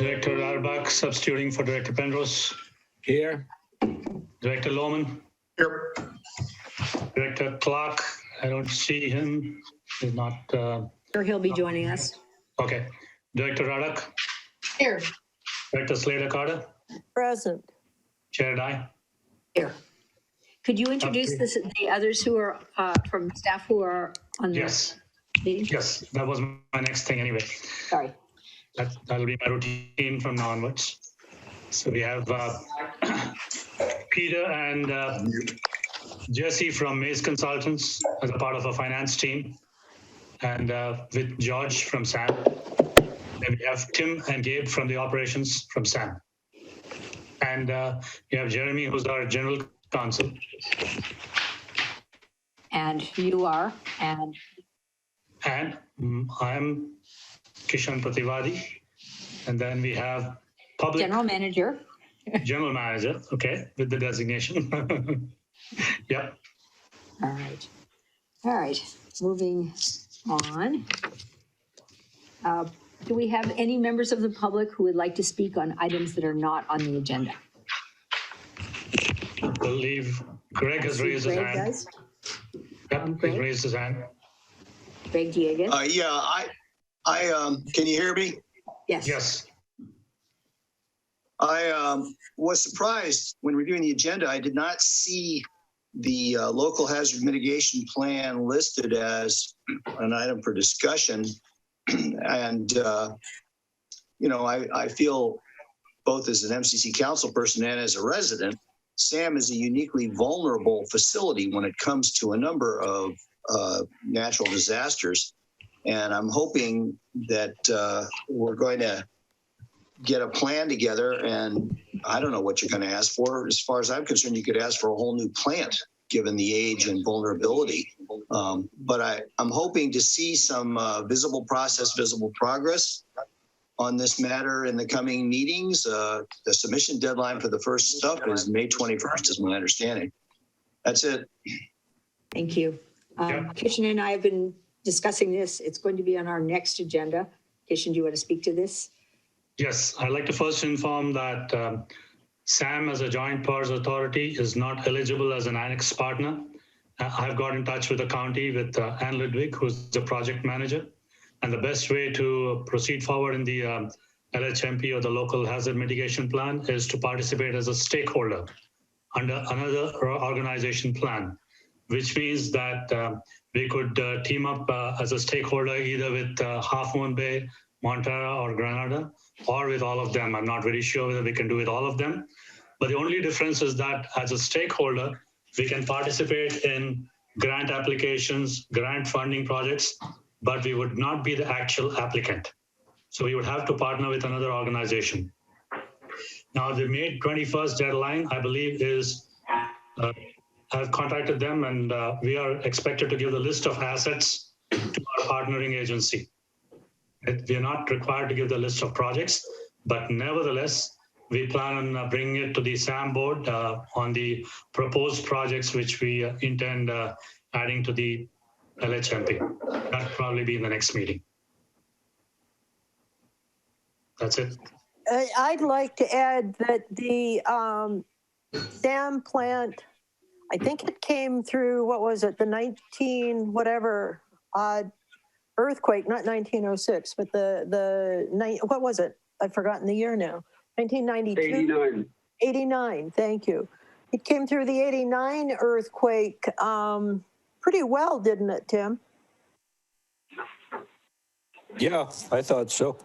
Director Arbach substituting for Director Penrose. Here. Director Lohman. Here. Director Clark, I don't see him. He's not. Sure, he'll be joining us. Okay. Director Radek. Here. Director Slater Carter. Present. Chair Dye. Here. Could you introduce the others who are from staff who are on the meeting? Yes, that was my next thing anyway. Sorry. That'll be my routine from now onwards. So we have Peter and Jesse from Maze Consultants as a part of a finance team, and with George from SAM. Then we have Tim and Gabe from the operations from SAM. And we have Jeremy, who's our general counsel. And you are, and I'm Kishan Prativadi. And then we have public general manager. General manager, okay, with the designation. Yep. All right. All right. Moving on. Do we have any members of the public who would like to speak on items that are not on the agenda? I believe Greg has raised his hand. Does. Yep, he's raised his hand. Greg Diegan? Yeah, I can you hear me? Yes. Yes. I was surprised when reviewing the agenda. I did not see the local hazard mitigation plan listed as an item for discussion. And, you know, I feel both as an MCC council person and as a resident, SAM is a uniquely vulnerable facility when it comes to a number of natural disasters. And I'm hoping that we're going to get a plan together, and I don't know what you're going to ask for. As far as I'm concerned, you could ask for a whole new plant, given the age and vulnerability. But I'm hoping to see some visible progress on this matter in the coming meetings. The submission deadline for the first stuff is May 21st, is my understanding. That's it. Thank you. Kishan and I have been discussing this. It's going to be on our next agenda. Kishan, do you want to speak to this? Yes, I'd like to first inform that SAM as a joint powers authority is not eligible as an annex partner. I've got in touch with the county with Ann Ludwig, who's the project manager. And the best way to proceed forward in the LHMP or the local hazard mitigation plan is to participate as a stakeholder under another organization plan, which means that we could team up as a stakeholder either with Half Moon Bay, Montara, or Granada, or with all of them. I'm not very sure whether we can do with all of them. But the only difference is that as a stakeholder, we can participate in grant applications, grant funding projects, but we would not be the actual applicant. So we would have to partner with another organization. Now, the May 21st deadline, I believe, is, I've contacted them, and we are expected to give the list of assets to our partnering agency. We are not required to give the list of projects, but nevertheless, we plan on bringing it to the SAM board on the proposed projects which we intend adding to the LHMP. That'll probably be in the next meeting. That's it. I'd like to add that the SAM plant, I think it came through, what was it, the 19 whatever earthquake, not 1906, but what was it? I've forgotten the year now. 1992? 89, thank you. It came through the 89 earthquake pretty well, didn't it, Tim? Yeah, I thought so.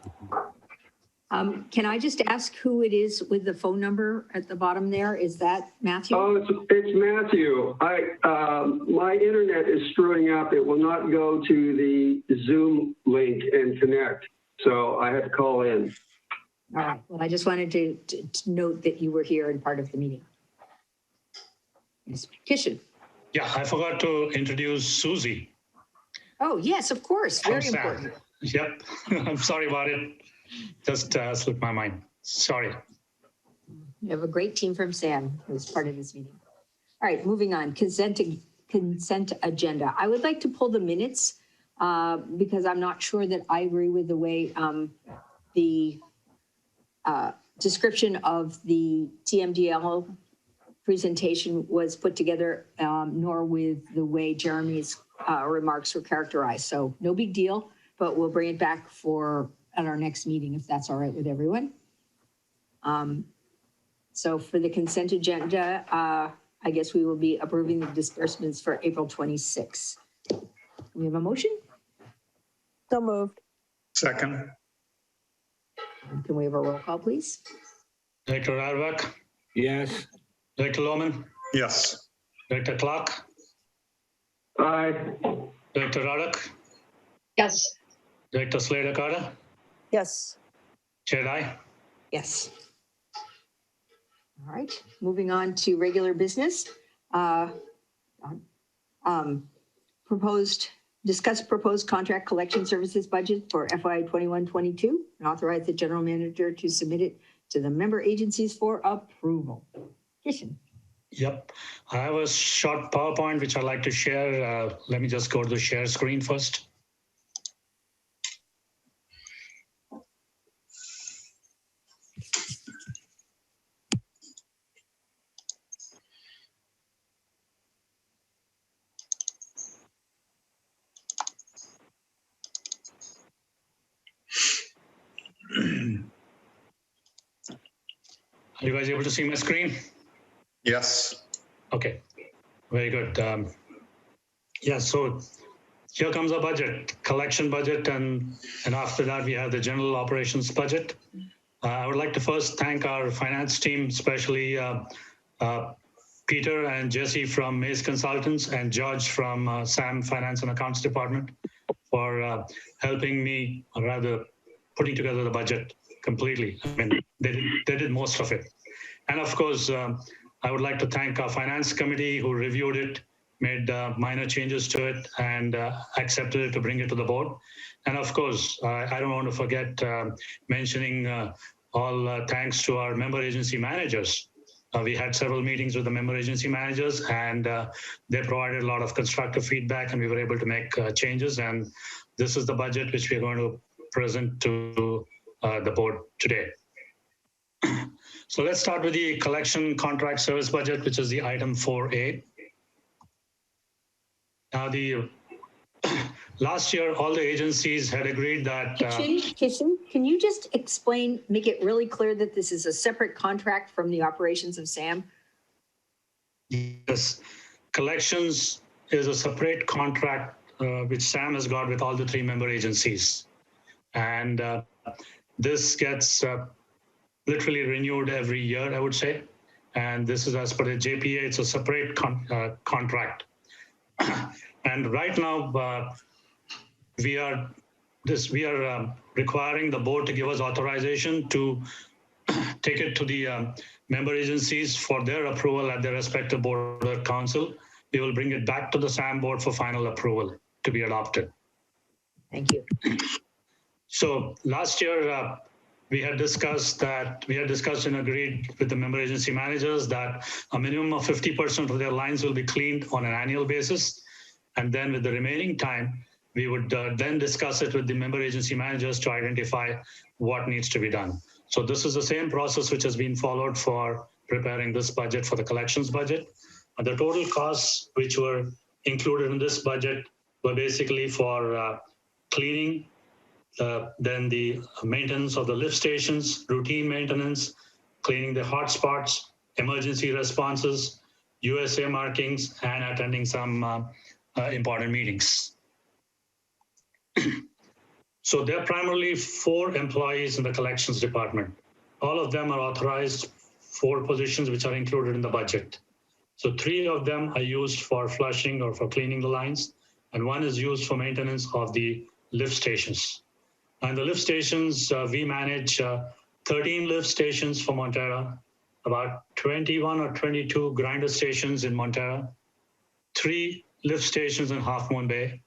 Can I just ask who it is with the phone number at the bottom there? Is that Matthew? Oh, it's Matthew. My internet is screwing up. It will not go to the Zoom link and connect. So I had to call in. All right. Well, I just wanted to note that you were here and part of the meeting. Yes. Kishan. Yeah, I forgot to introduce Susie. Oh, yes, of course. Very important. Yep. I'm sorry about it. Just slipped my mind. Sorry. We have a great team from SAM who's part of this meeting. All right, moving on. Consent agenda. I would like to pull the minutes because I'm not sure that I agree with the way the description of the TMDL presentation was put together, nor with the way Jeremy's remarks were characterized. So no big deal, but we'll bring it back at our next meeting, if that's all right with everyone. So for the consent agenda, I guess we will be approving the disbursements for April 26th. We have a motion? So moved. Second. Can we have a roll call, please? Director Radwak, Yes. Director Lohman, Yes. Director Clark, Aye. Director Radek, Yes. Director Slater Carter, Yes. Chair Dai. Yes. All right, moving on to regular business. Discuss proposed contract collection services budget for FY 21-22 and authorize the general manager to submit it to the member agencies for approval. Kishan. Yep. I have a short PowerPoint which I'd like to share. Let me just go to the share screen first. Are you guys able to see my screen? Yes. Okay, very good. Yeah, so here comes our budget, collection budget, and after that we have the general operations budget. I would like to first thank our finance team, especially Peter and Jesse from Maze Consultants and George from SAM Finance and Accounts Department for helping me, or rather putting together the budget completely. I mean, they did most of it. And of course, I would like to thank our finance committee who reviewed it, made minor changes to it, and accepted it to bring it to the board. And of course, I don't want to forget mentioning all thanks to our member agency managers. We had several meetings with the member agency managers, and they provided a lot of constructive feedback, and we were able to make changes. And this is the budget which we are going to present to the board today. So let's start with the collection contract service budget, which is the item 4A. Now, last year, all the agencies had agreed that... Kishan, can you just explain, make it really clear that this is a separate contract from the operations of SAM? Yes, collections is a separate contract which SAM has got with all the 3 member agencies. And this gets literally renewed every year, I would say. And this is as per the JPA, it's a separate contract. And right now, we are requiring the board to give us authorization to take it to the member agencies for their approval at their respective board or council. We will bring it back to the SAM board for final approval to be adopted. Thank you. So last year, we had discussed and agreed with the member agency managers that a minimum of 50% of their lines will be cleaned on an annual basis. And then with the remaining time, we would then discuss it with the member agency managers to identify what needs to be done. So this is the same process which has been followed for preparing this budget for the collections budget. And the total costs which were included in this budget were basically for cleaning, then the maintenance of the lift stations, routine maintenance, cleaning the hotspots, emergency responses, USA markings, and attending some important meetings. So there are primarily 4 employees in the collections department. All of them are authorized 4 positions which are included in the budget. So 3 of them are used for flushing or for cleaning the lines, and 1 is used for maintenance of the lift stations. And the lift stations, we manage 13 lift stations for Montara, about 21 or 22 grinder stations in Montara, 3 lift stations in Half Moon Bay,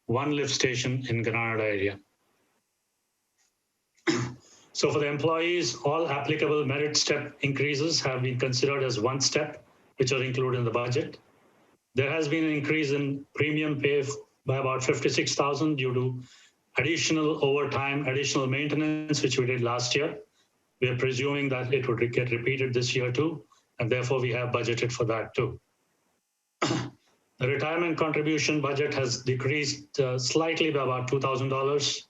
1 lift station in Granada area. So for the employees, all applicable merit step increases have been considered as 1 step, which are included in the budget. There has been an increase in premium pay by about 56,000 due to additional overtime, additional maintenance, which we did last year. We are presuming that it would get repeated this year too, and therefore we have budgeted for that too. The retirement contribution budget has decreased slightly by about $2,000,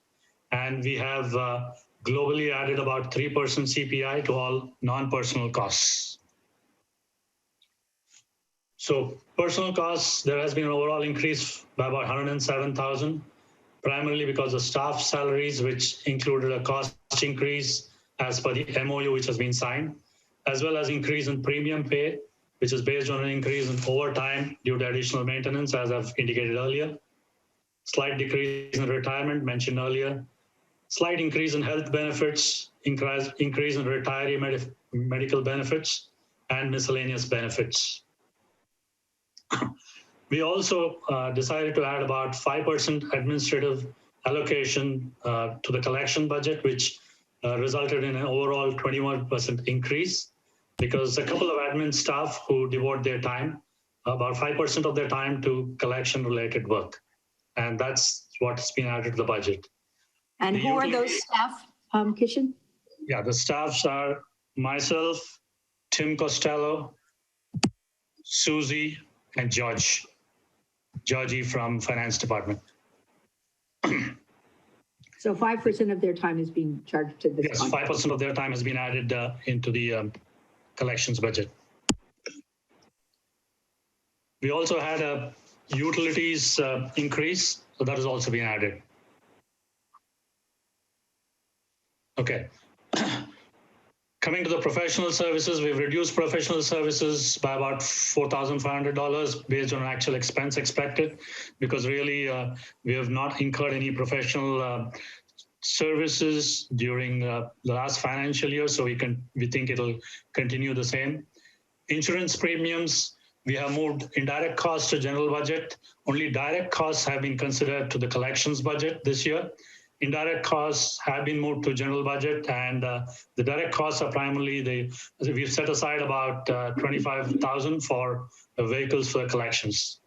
and we have globally added about 3% CPI to all non-personal costs. So personal costs, there has been an overall increase by about 107,000, primarily because of staff salaries, which included a cost increase as per the MOU which has been signed, as well as increase in premium pay, which is based on an increase in overtime due to additional maintenance, as I've indicated earlier. Slight decrease in retirement mentioned earlier. Slight increase in health benefits, increase in retiree medical benefits, and miscellaneous benefits. We also decided to add about 5% administrative allocation to the collection budget, which resulted in an overall 21% increase, because a couple of admin staff who devote their time, about 5% of their time, to collection-related work. And that's what's been added to the budget. And who are those staff, Kishan? Yeah, the staffs are myself, Tim Costello, Susie, and Georgie from Finance Department. So 5% of their time is being charged to this. Yes, 5% of their time has been added into the collections budget. We also had a utilities increase, so that has also been added. Okay. Coming to the professional services, we've reduced professional services by about $4,500 based on actual expense expected, because really we have not incurred any professional services during the last financial year, so we think it'll continue the same. Insurance premiums, we have moved indirect costs to general budget. Only direct costs have been considered to the collections budget this year. Indirect costs have been moved to general budget, and the direct costs are primarily we've set aside about $25,000 for vehicles for collections.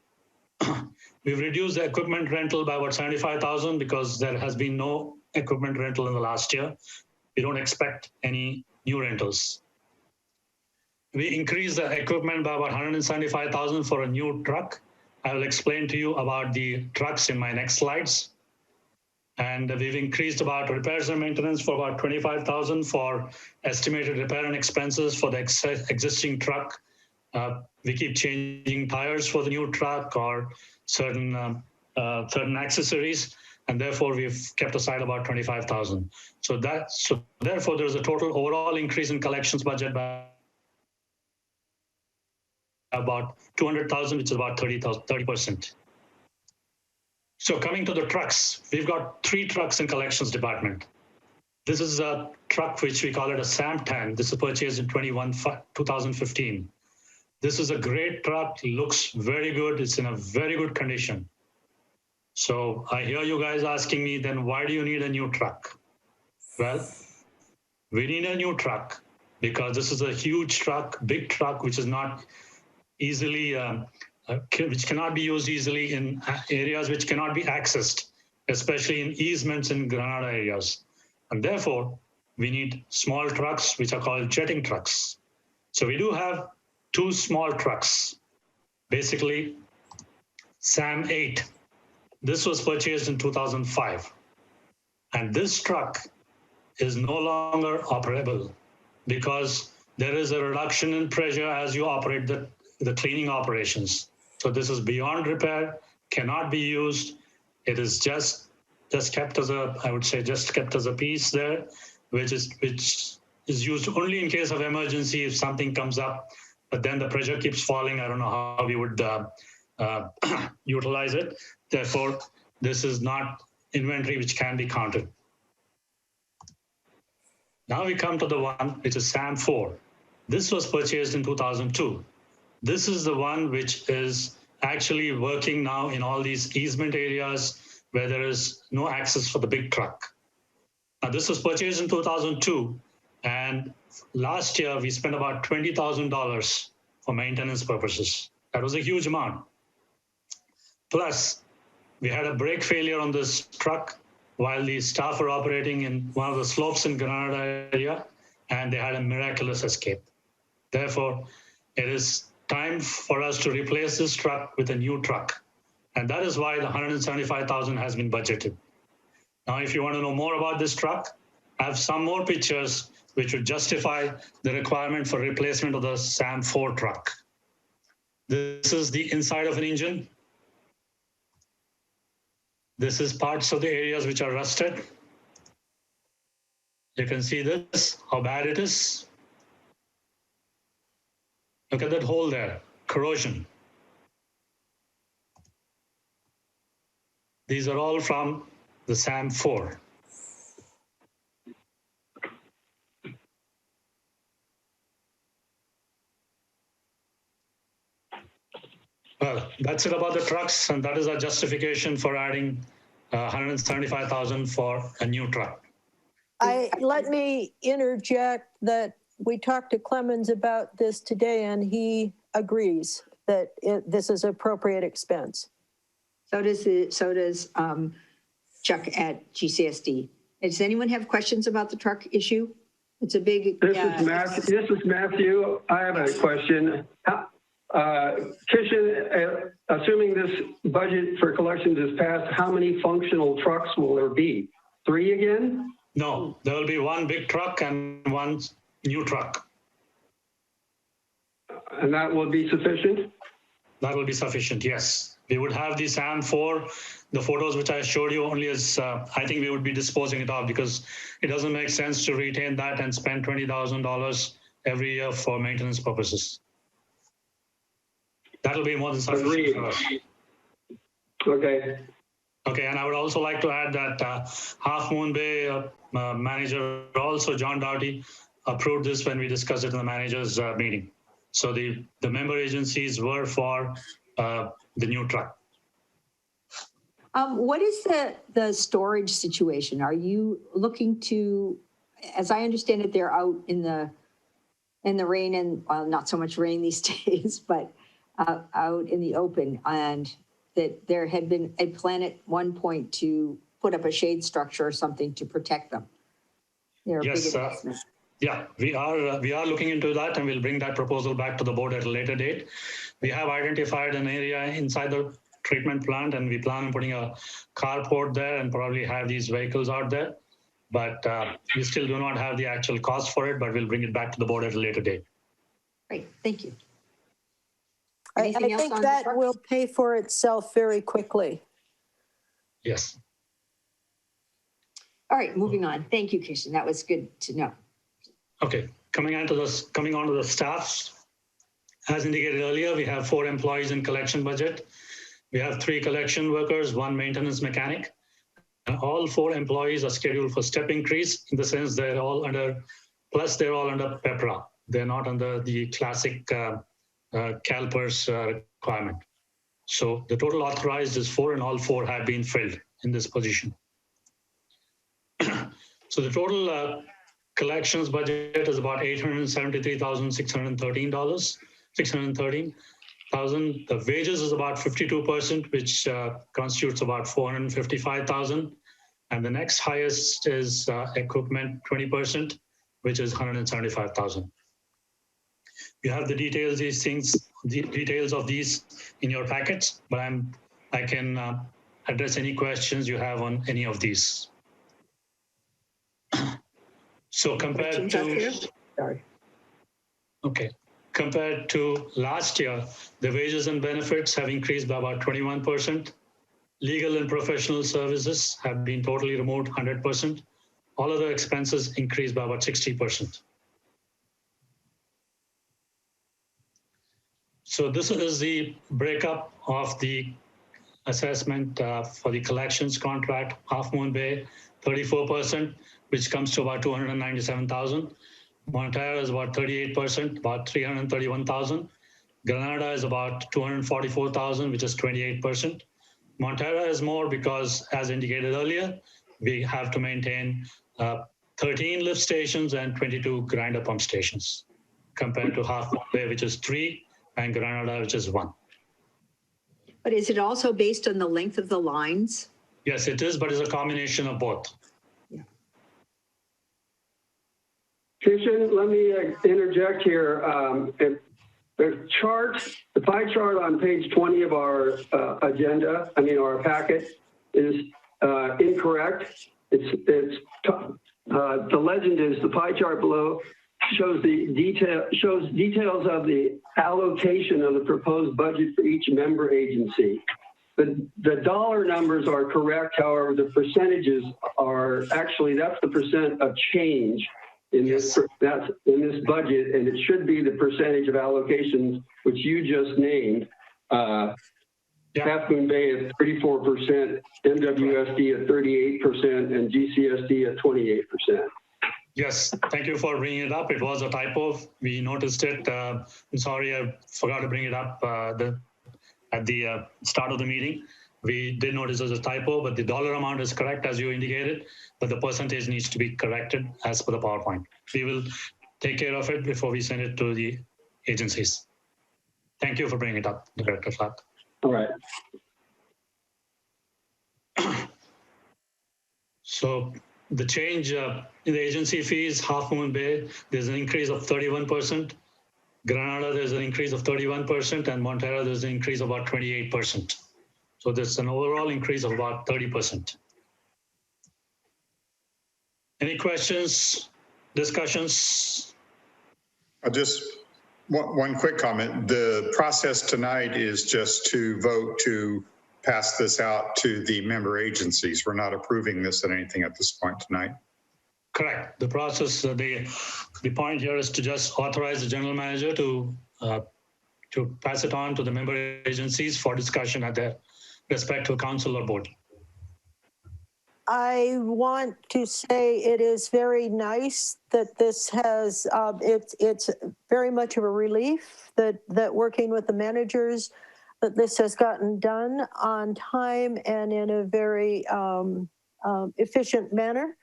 We've reduced the equipment rental by about $75,000 because there has been no equipment rental in the last year. We don't expect any new rentals. We increased the equipment by about $175,000 for a new truck. I will explain to you about the trucks in my next slides. And we've increased about repairs and maintenance for about $25,000 for estimated repair and expenses for the existing truck. We keep changing tires for the new truck or certain accessories, and therefore we've kept aside about $25,000. So therefore there's a total overall increase in collections budget by about $200,000, which is about 30%. So coming to the trucks, we've got 3 trucks in collections department. This is a truck which we call it a Sam 10. This is purchased in 2015. This is a great truck, looks very good. It's in a very good condition. So I hear you guys asking me, then why do you need a new truck? Well, we need a new truck because this is a huge truck, big truck, which is not easily, which cannot be used easily in areas which cannot be accessed, especially in easements in Granada areas. And therefore, we need small trucks, which are called jetting trucks. So we do have 2 small trucks, basically Sam 8. This was purchased in 2005. And this truck is no longer operable because there is a reduction in pressure as you operate the cleaning operations. So this is beyond repair, cannot be used. It is just kept as a, I would say, just kept as a piece there, which is used only in case of emergency if something comes up, but then the pressure keeps falling. I don't know how we would utilize it. Therefore, this is not inventory which can be counted. Now we come to the one which is Sam 4. This was purchased in 2002. This is the one which is actually working now in all these easement areas where there is no access for the big truck. Now, this was purchased in 2002, and last year we spent about $20,000 for maintenance purposes. That was a huge amount. Plus, we had a brake failure on this truck while the staff were operating in one of the slopes in Granada area, and they had a miraculous escape. Therefore, it is time for us to replace this truck with a new truck. And that is why the $175,000 has been budgeted. Now, if you want to know more about this truck, I have some more pictures which would justify the requirement for replacement of the SAM 4 truck. This is the inside of an engine. This is parts of the areas which are rusted. You can see this, how bad it is. Look at that hole there, corrosion. These are all from the SAM 4. Well, that's it about the trucks, and that is our justification for adding $175,000 for a new truck. Let me interject that we talked to Clemens about this today, and he agrees that this is appropriate expense. So does Chuck at GCSD. Does anyone have questions about the truck issue? It's a big. This is Matthew. I have a question. Kishan, assuming this budget for collections is passed, how many functional trucks will there be? 3 again? No, there will be one big truck and one new truck. And that will be sufficient? That will be sufficient, yes. We would have the SAM 4, the photos which I showed you only as, I think we would be disposing it off because it doesn't make sense to retain that and spend $20,000 every year for maintenance purposes. That'll be more than sufficient for us. Okay. Okay, and I would also like to add that Half Moon Bay manager, also John Doughty, approved this when we discussed it in the managers meeting. So the member agencies were for the new truck. What is the storage situation? Are you looking to, as I understand it, they're out in the rain and, well, not so much rain these days, but out in the open, and that there had been a plan at one point to put up a shade structure or something to protect them. Yes, yeah, we are looking into that, and we'll bring that proposal back to the board at a later date. We have identified an area inside the treatment plant, and we plan on putting a carport there and probably have these vehicles out there. But we still do not have the actual cost for it, but we'll bring it back to the board at a later date. Great, thank you. I think that will pay for itself very quickly. Yes. All right, moving on. Thank you, Kishan. That was good to know. Okay, coming on to the staff. As indicated earlier, we have 4 employees in collection budget. We have 3 collection workers, 1 maintenance mechanic. And all 4 employees are scheduled for step increase in the sense they're all under PEPRA. They're not under the classic CalPERS requirement. So the total authorized is 4, and all 4 have been filled in this position. So the total collections budget is about $873,613. The wages is about 52%, which constitutes about $455,000. And the next highest is equipment, 20%, which is $175,000. You have the details of these in your packets, but I can address any questions you have on any of these. So compared to last year, the wages and benefits have increased by about 21%. Legal and professional services have been totally removed, 100%. All other expenses increased by about 60%. So this is the breakup of the assessment for the collections contract. Half Moon Bay, 34%, which comes to about $297,000. Montara is about 38%, about $331,000. Granada is about $244,000, which is 28%. Montara is more because, as indicated earlier, we have to maintain 13 lift stations and 22 grinder pump stations, compared to Half Moon Bay, which is 3, and Granada, which is 1. But is it also based on the length of the lines? Yes, it is, but it's a combination of both. Yeah. Kishan, let me interject here. The pie chart on page 20 of our agenda, our packet, is incorrect. The legend is the pie chart below shows details of the allocation of the proposed budget for each member agency. The dollar numbers are correct. However, the percentages are actually, that's the percent of change in this budget, and it should be the percentage of allocations which you just named. Half Moon Bay at 34%, MWSD at 38%, and GCSD at 28%. Yes, thank you for bringing it up. It was a typo. We noticed it. I'm sorry, I forgot to bring it up at the start of the meeting. We did notice as a typo, but the dollar amount is correct as you indicated, but the percentage needs to be corrected as per the PowerPoint. We will take care of it before we send it to the agencies. Thank you for bringing it up, Director Clark. All right. So the change in the agency fees, Half Moon Bay, there's an increase of 31%. Granada, there's an increase of 31%, and Montero, there's an increase of about 28%. So there's an overall increase of about 30%. Any questions, discussions? Just one quick comment. The process tonight is just to vote to pass this out to the member agencies. We're not approving this at anything at this point tonight. Correct. The process, the point here is to just authorize the general manager to pass it on to the member agencies for discussion at their respective council or board. I want to say it is very nice that this has, it's very much of a relief that working with the managers, that this has gotten done on time and in a very efficient manner.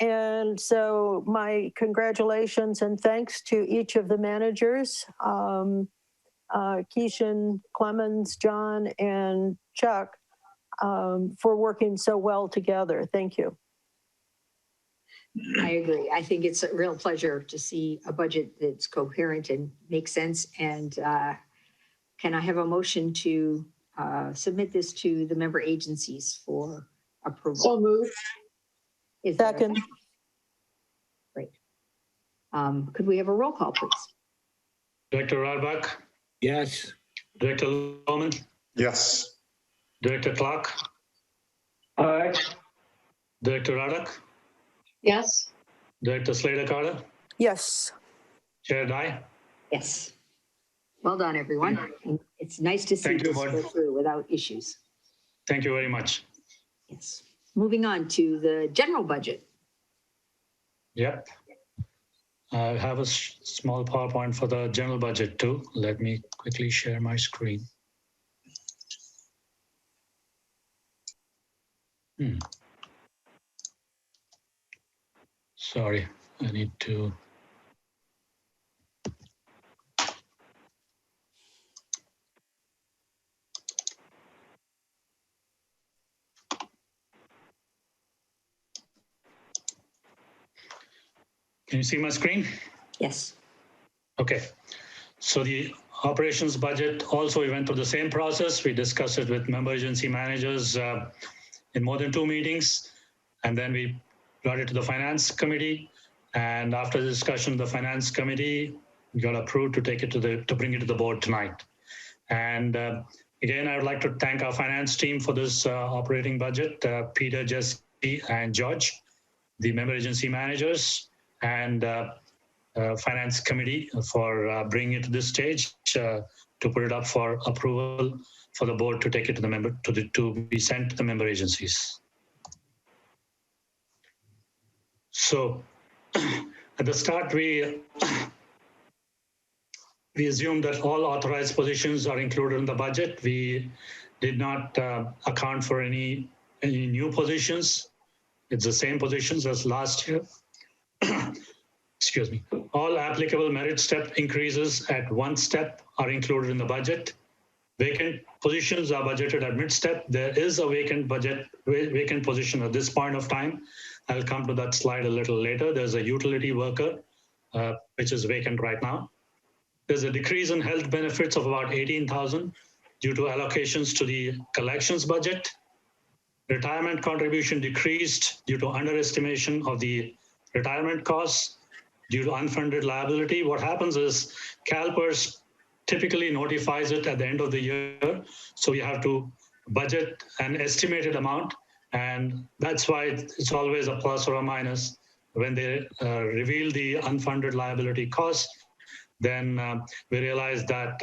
And so my congratulations and thanks to each of the managers, Keishan, Clemens, John, and Chuck, for working so well together. Thank you. I agree. I think it's a real pleasure to see a budget that's coherent and makes sense. And can I have a motion to submit this to the member agencies for approval? So moved. Second. Great. Could we have a roll call, please? Director Radbach? Yes. Director Lohman? Yes. Director Clark? Aye. Director Raddak? Yes. Director Slater-Carter? Yes. Chair Dye? Yes. Well done, everyone. And it's nice to see Thank you, this go Board. through without issues. Thank you very much. Yes. Moving on to the general budget. Yep. I have a small PowerPoint for the general budget too. Let me quickly share my screen. Sorry, I need to. Can you see my screen? Yes. Okay. So the operations budget also, we went through the same process. We discussed it with member agency managers in more than 2 meetings. And then we brought it to the finance committee. And after the discussion, the finance committee got approved to take it to bring it to the board tonight. And again, I would like to thank our finance team for this operating budget, Peter, Jesse, and George, the member agency managers, and finance committee for bringing it to this stage to put it up for approval for the board to take it to the member to be sent to the member agencies. So at the start, we assumed that all authorized positions are included in the budget. We did not account for any new positions. It's the same positions as last year. Excuse me. All applicable merit step increases at 1 step are included in the budget. Vacant positions are budgeted at mid-step. There is a vacant position at this point of time. I'll come to that slide a little later. There's a utility worker which is vacant right now. There's a decrease in health benefits of about 18,000 due to allocations to the collections budget. Retirement contribution decreased due to underestimation of the retirement costs due to unfunded liability. What happens is CalPERS typically notifies it at the end of the year. So you have to budget an estimated amount. And that's why it's always a plus or a minus. When they reveal the unfunded liability costs, then we realize that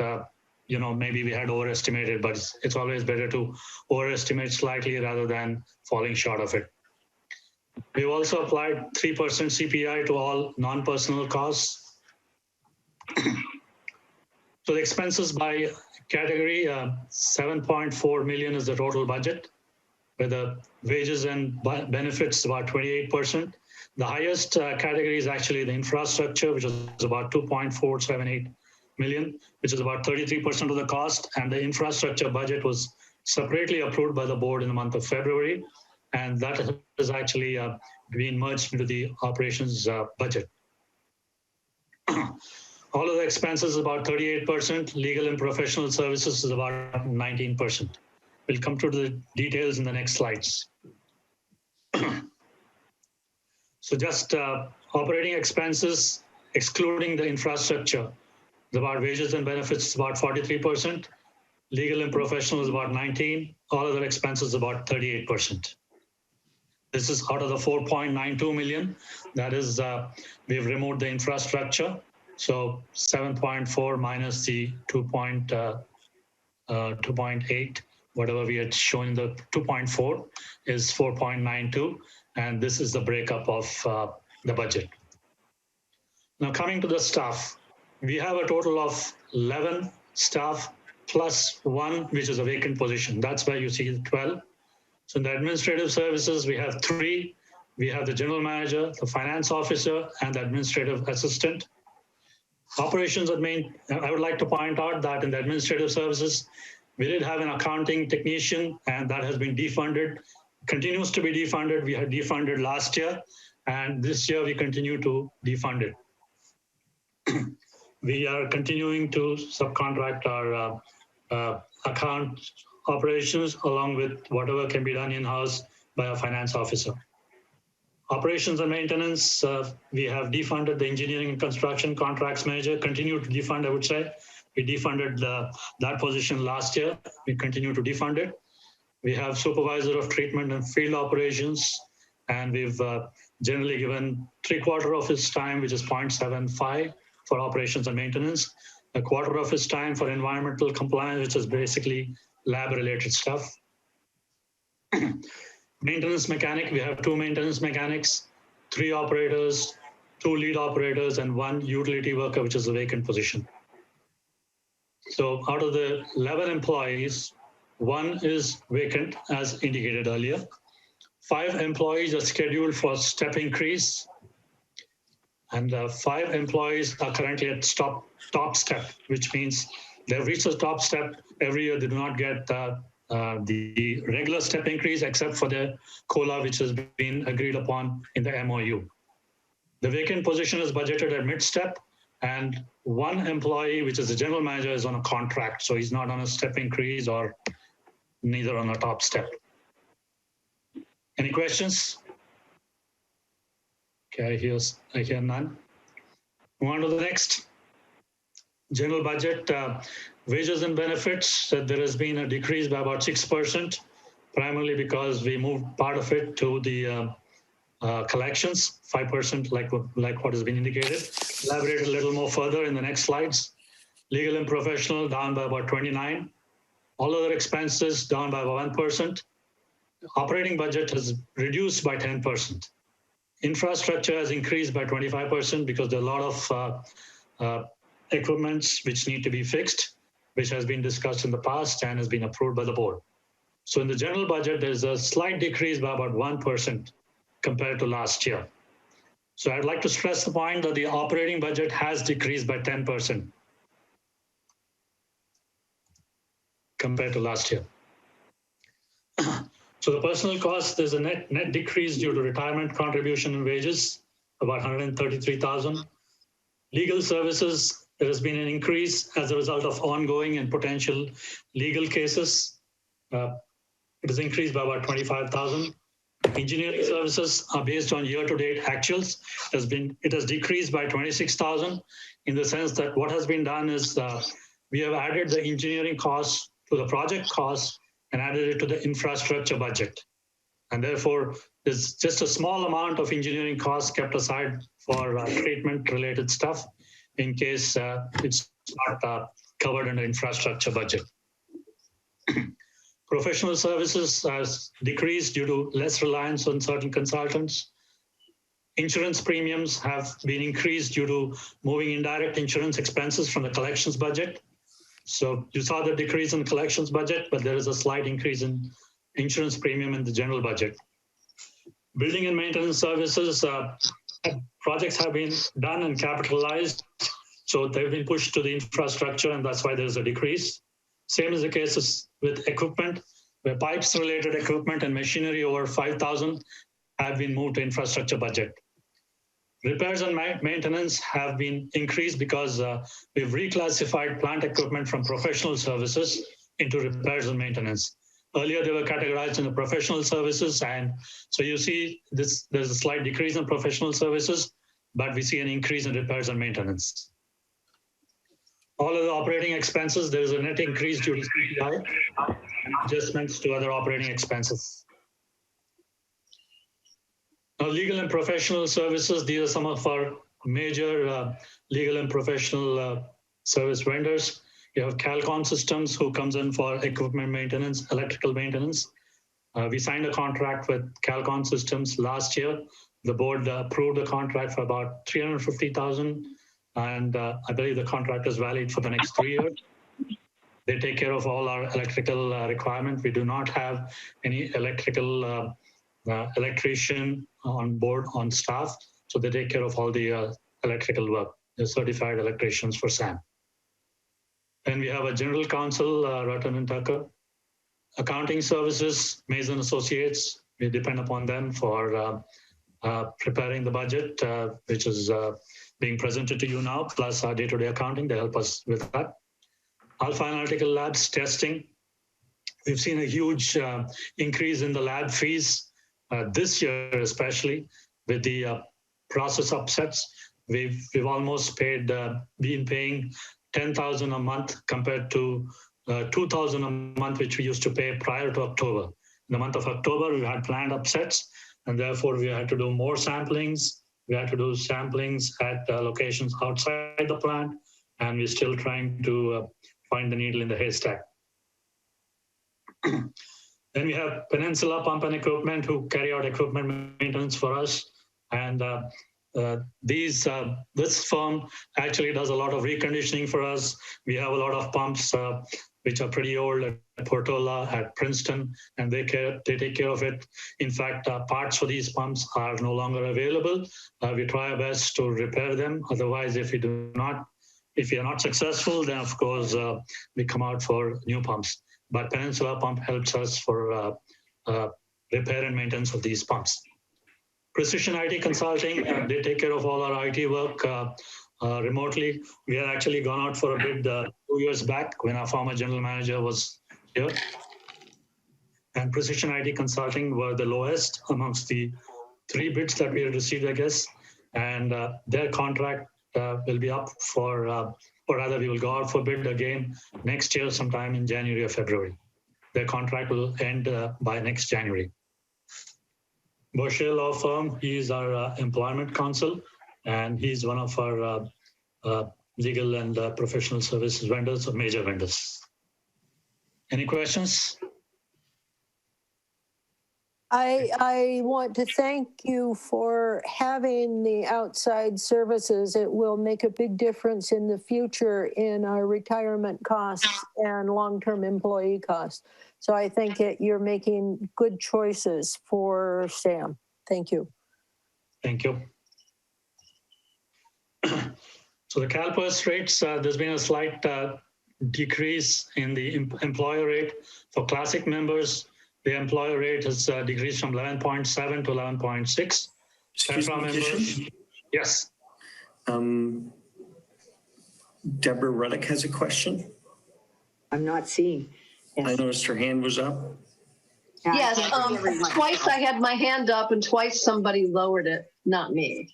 maybe we had overestimated, but it's always better to overestimate slightly rather than falling short of it. We've also applied 3% CPI to all non-personal costs. So the expenses by category, 7.4 million is the total budget, where the wages and benefits about 28%. The highest category is actually the infrastructure, which is about 2.478 million, which is about 33% of the cost. And the infrastructure budget was separately approved by the board in the month of February. And that has actually been merged into the operations budget. All of the expenses is about 38%. Legal and professional services is about 19%. We'll come to the details in the next slides. So just operating expenses, excluding the infrastructure, is about wages and benefits is about 43%. Legal and professional is about 19%. All other expenses about 38%. This is out of the 4.92 million. That is, we've removed the infrastructure. So 7.4 minus the 2.8, whatever we had shown in the 2.4 is 4.92. And this is the breakup of the budget. Now coming to the staff, we have a total of 11 staff plus 1, which is a vacant position. That's why you see the 12. So in the administrative services, we have 3. We have the general manager, the finance officer, and the administrative assistant. Operations admin, I would like to point out that in the administrative services, we did have an accounting technician, and that has been defunded, continues to be defunded. We had defunded last year, and this year we continue to defund it. We are continuing to subcontract our account operations along with whatever can be done in-house by a finance officer. Operations and maintenance, we have defunded the engineering and construction contracts manager, continue to defund, I would say. We defunded that position last year. We continue to defund it. We have supervisor of treatment and field operations, and we've generally given 3/4 of his time, which is 0.75 for operations and maintenance, 1/4 of his time for environmental compliance, which is basically lab-related stuff. Maintenance mechanic, we have 2 maintenance mechanics, 3 operators, 2 lead operators, and 1 utility worker, which is a vacant position. So out of the 11 employees, 1 is vacant, as indicated earlier. 5 employees are scheduled for step increase, and 5 employees are currently at top step, which means they've reached the top step. Every year they do not get the regular step increase except for the COLA, which has been agreed upon in the MOU. The vacant position is budgeted at mid-step, and 1 employee, which is the general manager, is on a contract. So he's not on a step increase or neither on a top step. Any questions? Okay, I hear none. Move on to the next. General budget, wages and benefits, there has been a decrease by about 6%, primarily because we moved part of it to the collections, 5%, like what has been indicated. Elaborate a little more further in the next slides. Legal and professional down by about 29. All other expenses down by about 1%. Operating budget has reduced by 10%. Infrastructure has increased by 25% because there are a lot of equipments which need to be fixed, which has been discussed in the past and has been approved by the board. So in the general budget, there's a slight decrease by about 1% compared to last year. So I'd like to stress the point that the operating budget has decreased by 10% compared to last year. So the personal cost, there's a net decrease due to retirement contribution and wages, about 133,000. Legal services, there has been an increase as a result of ongoing and potential legal cases. It has increased by about 25,000. Engineering services are based on year-to-date actuals. It has decreased by 26,000 in the sense that what has been done is we have added the engineering costs to the project costs and added it to the infrastructure budget. And therefore, there's just a small amount of engineering costs kept aside for treatment-related stuff in case it's not covered in the infrastructure budget. Professional services has decreased due to less reliance on certain consultants. Insurance premiums have been increased due to moving indirect insurance expenses from the collections budget. So you saw the decrease in collections budget, but there is a slight increase in insurance premium in the general budget. Building and maintenance services, projects have been done and capitalized. So they've been pushed to the infrastructure, and that's why there's a decrease. Same is the case with equipment, where pipes related equipment and machinery over 5,000 have been moved to infrastructure budget. Repairs and maintenance have been increased because we've reclassified plant equipment from professional services into repairs and maintenance. Earlier, they were categorized in the professional services, and so you see there's a slight decrease in professional services, but we see an increase in repairs and maintenance. All of the operating expenses, there is a net increase due to CPI and adjustments to other operating expenses. Now, legal and professional services, these are some of our major legal and professional service vendors. You have Calcon Systems, who comes in for equipment maintenance, electrical maintenance. We signed a contract with Calcon Systems last year. The board approved the contract for about $350,000. And I believe the contract is valid for the next 3 years. They take care of all our electrical requirements. We do not have any electrical electrician on board, on staff. So they take care of all the electrical work. They're certified electricians for SAM. Then we have a general counsel, Rutten and Tucker. Accounting services, Mason Associates. We depend upon them for preparing the budget, which is being presented to you now, plus our day-to-day accounting. They help us with that. Alpha Analytical Labs testing. We've seen a huge increase in the lab fees this year, especially with the process upsets. We've almost been paying $10,000 a month compared to $2,000 a month, which we used to pay prior to October. In the month of October, we had planned upsets, and therefore we had to do more samplings. We had to do samplings at locations outside the plant, and we're still trying to find the needle in the haystack. Then we have Peninsula Pump and Equipment, who carry out equipment maintenance for us. And this firm actually does a lot of reconditioning for us. We have a lot of pumps which are pretty old at Portola, at Princeton, and they take care of it. In fact, parts for these pumps are no longer available. We try our best to repair them. Otherwise, if you are not successful, then of course we come out for new pumps. But Peninsula Pump helps us for repair and maintenance of these pumps. Precision IT Consulting, they take care of all our IT work remotely. We had actually gone out for a bid 2 years back when our former general manager was here. And Precision IT Consulting were the lowest amongst the 3 bids that we received, I guess. And their contract will be up for, or rather we will go out for bid again next year, sometime in January or February. Their contract will end by next January. Boucher Law Firm, he's our employment counsel, and he's one of our legal and professional services vendors or major vendors. Any questions? I want to thank you for having the outside services. It will make a big difference in the future in our retirement costs and long-term employee costs. So I think you're making good choices for Sam. Thank you. Thank you. So the CalPERS rates, there's been a slight decrease in the employer rate. For classic members, the employer rate has decreased from 11.7 to 11.6. Excuse me, members, yes. Deborah Ruddick has a question. I'm not seeing. I Yes. noticed her hand was up. Yeah, I Yes, can't see everyone. twice I had my hand up and twice somebody lowered it, not me.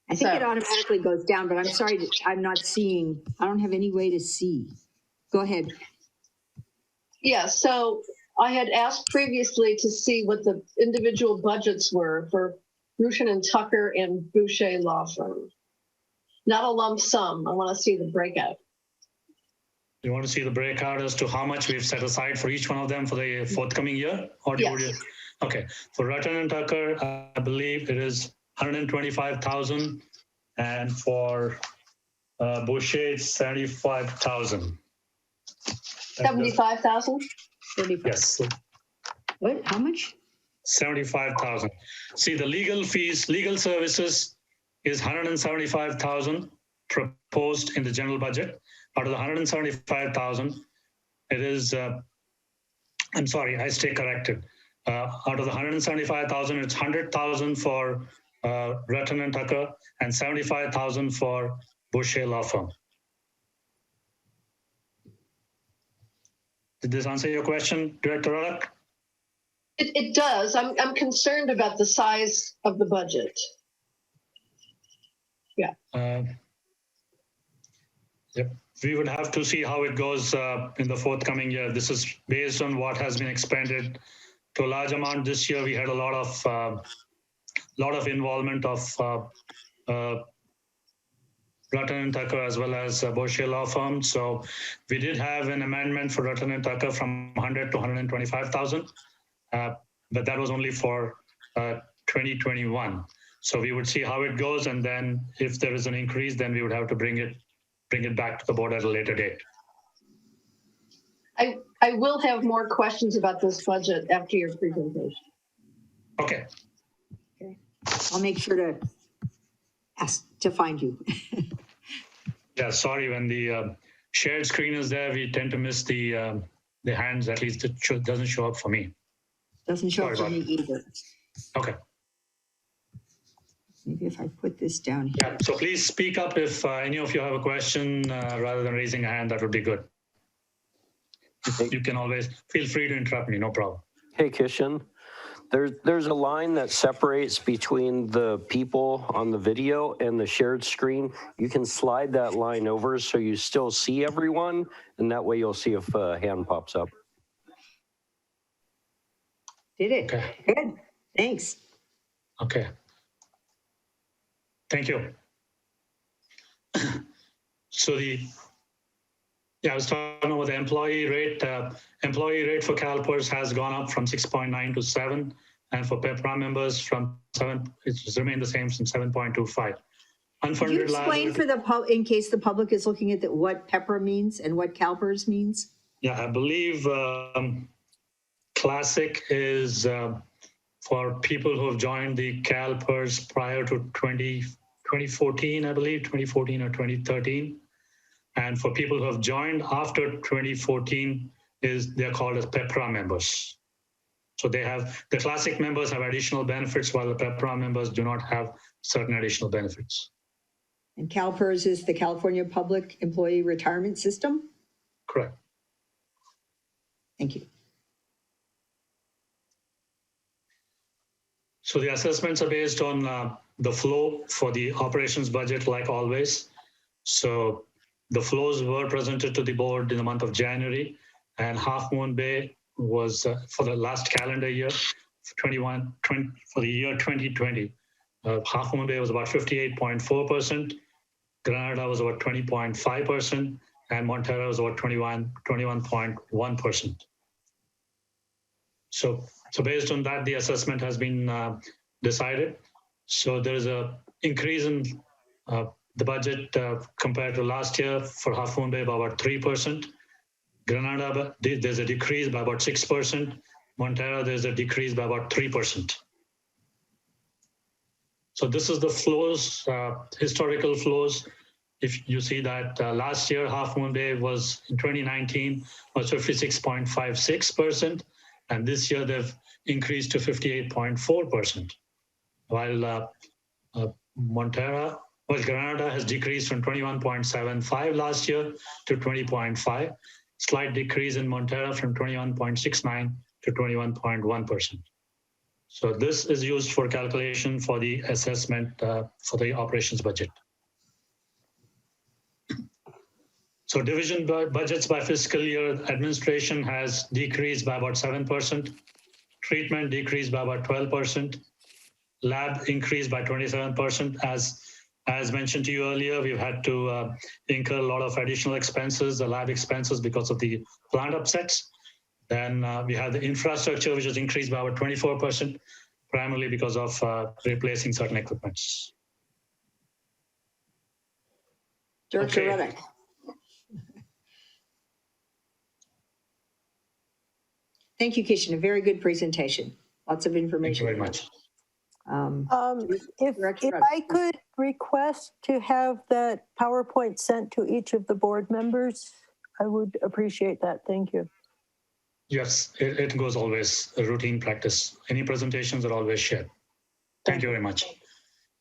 I think it So- automatically goes down, but I'm sorry, I'm not seeing, I don't have any way to see. Go ahead. Yeah, so I had asked previously to see what the individual budgets were for Rushin and Tucker and Boucher Law Firm. Not a lump sum. I want to see the breakout. You want to see the breakout as to how much we've set aside for each one of them for the forthcoming year? Or do Yes. you, okay, for Rutten and Tucker, I believe it is 125,000, and for Boucher, it's 75,000. 75,000? 35. Yes, What, how much? 75,000. See, the legal fees, legal services is 175,000 proposed in the general budget. Out of the 175,000, it is, I'm sorry, I stay corrected. Out of the 175,000, it's 100,000 for Rutten and Tucker and 75,000 for Boucher Law Firm. Did this answer your question, Director Ruddock? It does. I'm concerned about the size of the budget. Yep. We would have to see how it goes in the forthcoming year. This is based on what has been expended to a large amount this year. We had a lot of involvement of Rutten and Tucker as well as Boucher Law Firm. So we did have an amendment for Rutten and Tucker from 100 to 125,000, but that was only for 2021. So we would see how it goes, and then if there is an increase, then we would have to bring it back to the board at a later date. I will have more questions about this budget after your presentation. Okay. Okay. I'll make sure to ask to find you. Yeah, sorry, when the shared screen is there, we tend to miss the hands. At least it doesn't show up for me. Doesn't show up for Sorry me about either. Okay. Maybe if I put this down here. Yeah, so please speak up if any of you have a question rather than raising a hand. That would be good. You can always feel free to interrupt me, no problem. Hey, Kishan, there's a line that separates between the people on the video and the shared screen. You can slide that line over so you still see everyone, and that way you'll see if a hand pops up. Did it? Okay. Good. Thanks. Okay. Thank you. So I was talking about the employee rate. Employee rate for CalPERS has gone up from 6.9 to 7, and for PEPRA members from 7, it's remained the same since 7.25. Could you Unfunded explain for the in case the public is looking at what PEPRA means and what CalPERS means? Yeah, I believe Classic is for people who have joined the CalPERS prior to 2014, I believe, 2014 or 2013. And for people who have joined after 2014, they're called as PEPRA members. So the Classic members have additional benefits, while the PEPRA members do not have certain additional benefits. And CalPERS is the California Public Employee Retirement System? Correct. Thank you. So the assessments are based on the flow for the operations budget, like always. So the flows were presented to the board in the month of January, and Half Moon Bay was for the last calendar year, for the year 2020. Half Moon Bay was about 58.4%, Granada was about 20.5%, and Montero was about 21.1%. So based on that, the assessment has been decided. So there is a increase in the budget compared to last year for Half Moon Bay by about 3%. Granada, there's a decrease by about 6%. Montero, there's a decrease by about 3%. So this is the flows, historical flows. If you see that last year, Half Moon Bay was in 2019 was 56.56%. And this year they've increased to 58.4%. While Montero Well, Granada has decreased from 21.75 last year to 20.5. Slight decrease in Montero from 21.69 to 21.1%. So this is used for calculation for the assessment for the operations budget. So division budgets by fiscal year, administration has decreased by about 7%, treatment decreased by about 12%, lab increased by 27%. As mentioned to you earlier, we've had to incur a lot of additional expenses, the lab expenses because of the plant upsets. Then we have the infrastructure, which has increased by about 24%, primarily because of replacing certain equipments. Director Okay. Reddick. Thank you, Kishan. A very good presentation. Lots of Thank you information. very much. If I could request to have that PowerPoint sent to each of the board members, I would appreciate that. Thank you. Yes, it goes always a routine practice. Any presentations are always shared. Thank you very much.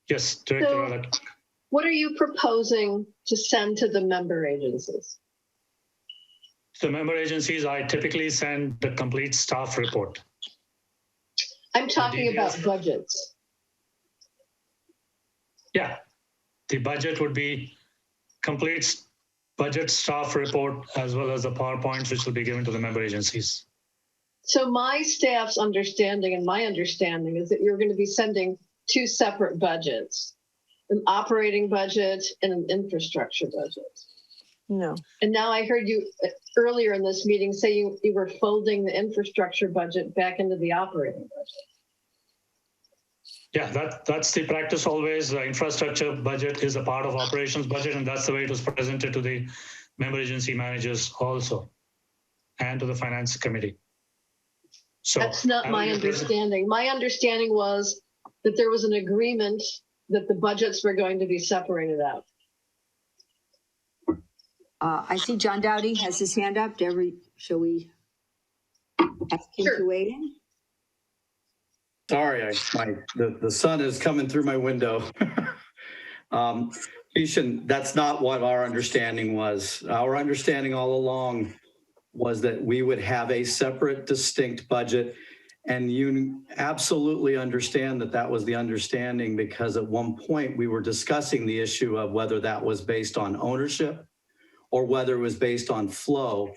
Yes, Director So- Reddick. What are you proposing to send to the member agencies? So member agencies, I typically send the complete staff report. I'm talking details. about budgets. Yeah, the budget would be complete budget staff report as well as the PowerPoints, which will be given to the member agencies. So my staff's understanding and my understanding is that you're going to be sending two separate budgets, an operating budget and an infrastructure budget. No. And now I heard you earlier in this meeting say you were folding the infrastructure budget back into the operating budget. Yeah, that's the practice always. The infrastructure budget is a part of operations budget, and that's the way it was presented to the member agency managers also, and to the finance committee. So That's not my understanding. My understanding was that there was an agreement that the budgets were going to be separated out. I see John Dowdy has his hand up. Shall we ask him Sure. to weigh in? Sorry, the sun is coming through my window. Kishan, that's not what our understanding was. Our understanding all along was that we would have a separate, distinct budget. And you absolutely understand that that was the understanding, because at one point we were discussing the issue of whether that was based on ownership or whether it was based on flow.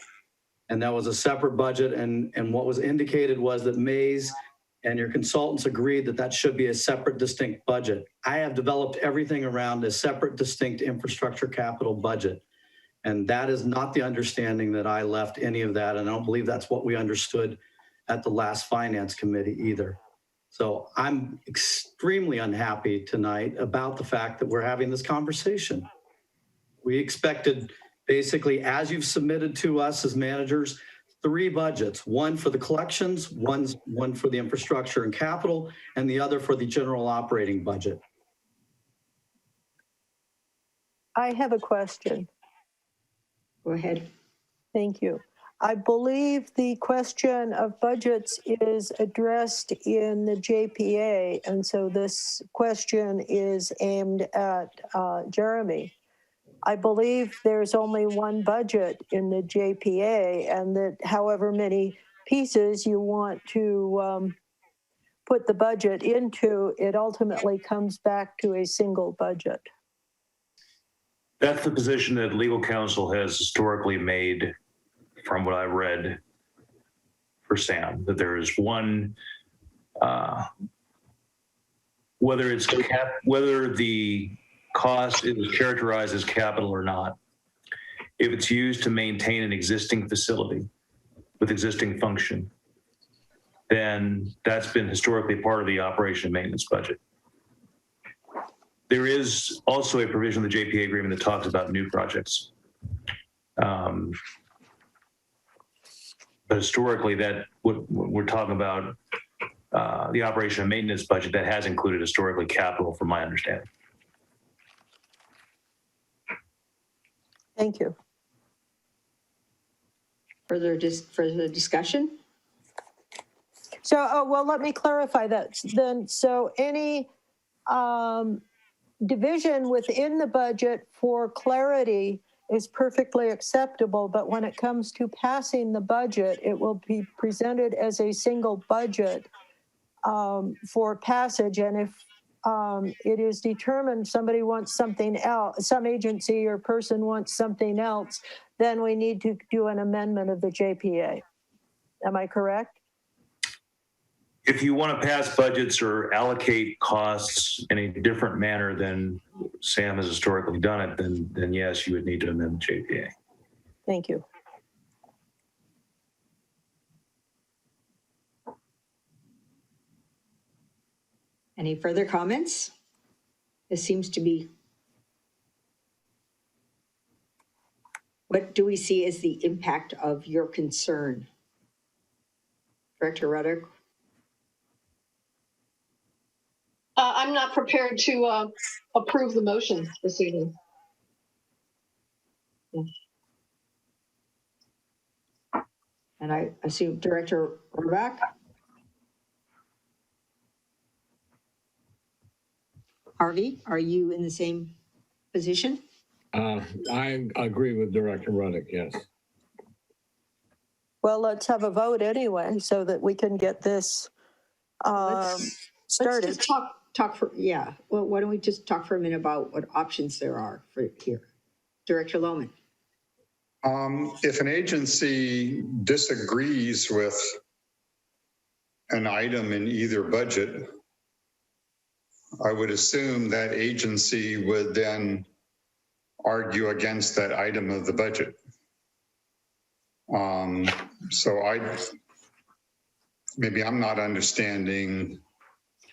And that was a separate budget. And what was indicated was that Mays and your consultants agreed that that should be a separate, distinct budget. I have developed everything around a separate, distinct infrastructure capital budget. And that is not the understanding that I left any of that. And I don't believe that's what we understood at the last finance committee either. So I'm extremely unhappy tonight about the fact that we're having this conversation. We expected, basically, as you've submitted to us as managers, 3 budgets, one for the collections, one for the infrastructure and capital, and the other for the general operating budget. I have a question. Go ahead. Thank you. I believe the question of budgets is addressed in the JPA, and so this question is aimed at Jeremy. I believe there's only one budget in the JPA, and that however many pieces you want to put the budget into, it ultimately comes back to a single budget. That's the position that legal counsel has historically made, from what I read for Sam, that there is one, whether the cost is characterized as capital or not, if it's used to maintain an existing facility with existing function, then that's been historically part of the operation and maintenance budget. There is also a provision in the JPA agreement that talks about new projects. But historically, that what we're talking about, the operation and maintenance budget, that has included historically capital, from my understanding. Thank you. Further discussion? So, well, let me clarify that then. So any division within the budget for clarity is perfectly acceptable, but when it comes to passing the budget, it will be presented as a single budget for passage. And if it is determined somebody wants something else, some agency or person wants something else, then we need to do an amendment of the JPA. Am I correct? If you want to pass budgets or allocate costs in a different manner than Sam has historically done it, then yes, you would need to amend the JPA. Thank you. Any further comments? This seems to be. What do we see as the impact of your concern? Director Ruddock? I'm not prepared to approve the motion this evening. And I assume Director Ruddock? Harvey, are you in the same position? I agree with Director Ruddock, yes. Well, let's have a vote anyway so that we can get this started. Let's just talk for, yeah. Well, why don't we just talk for a minute about what options there are for here? Director Lohman. If an agency disagrees with an item in either budget, I would assume that agency would then argue against that item of the budget. So maybe I'm not understanding,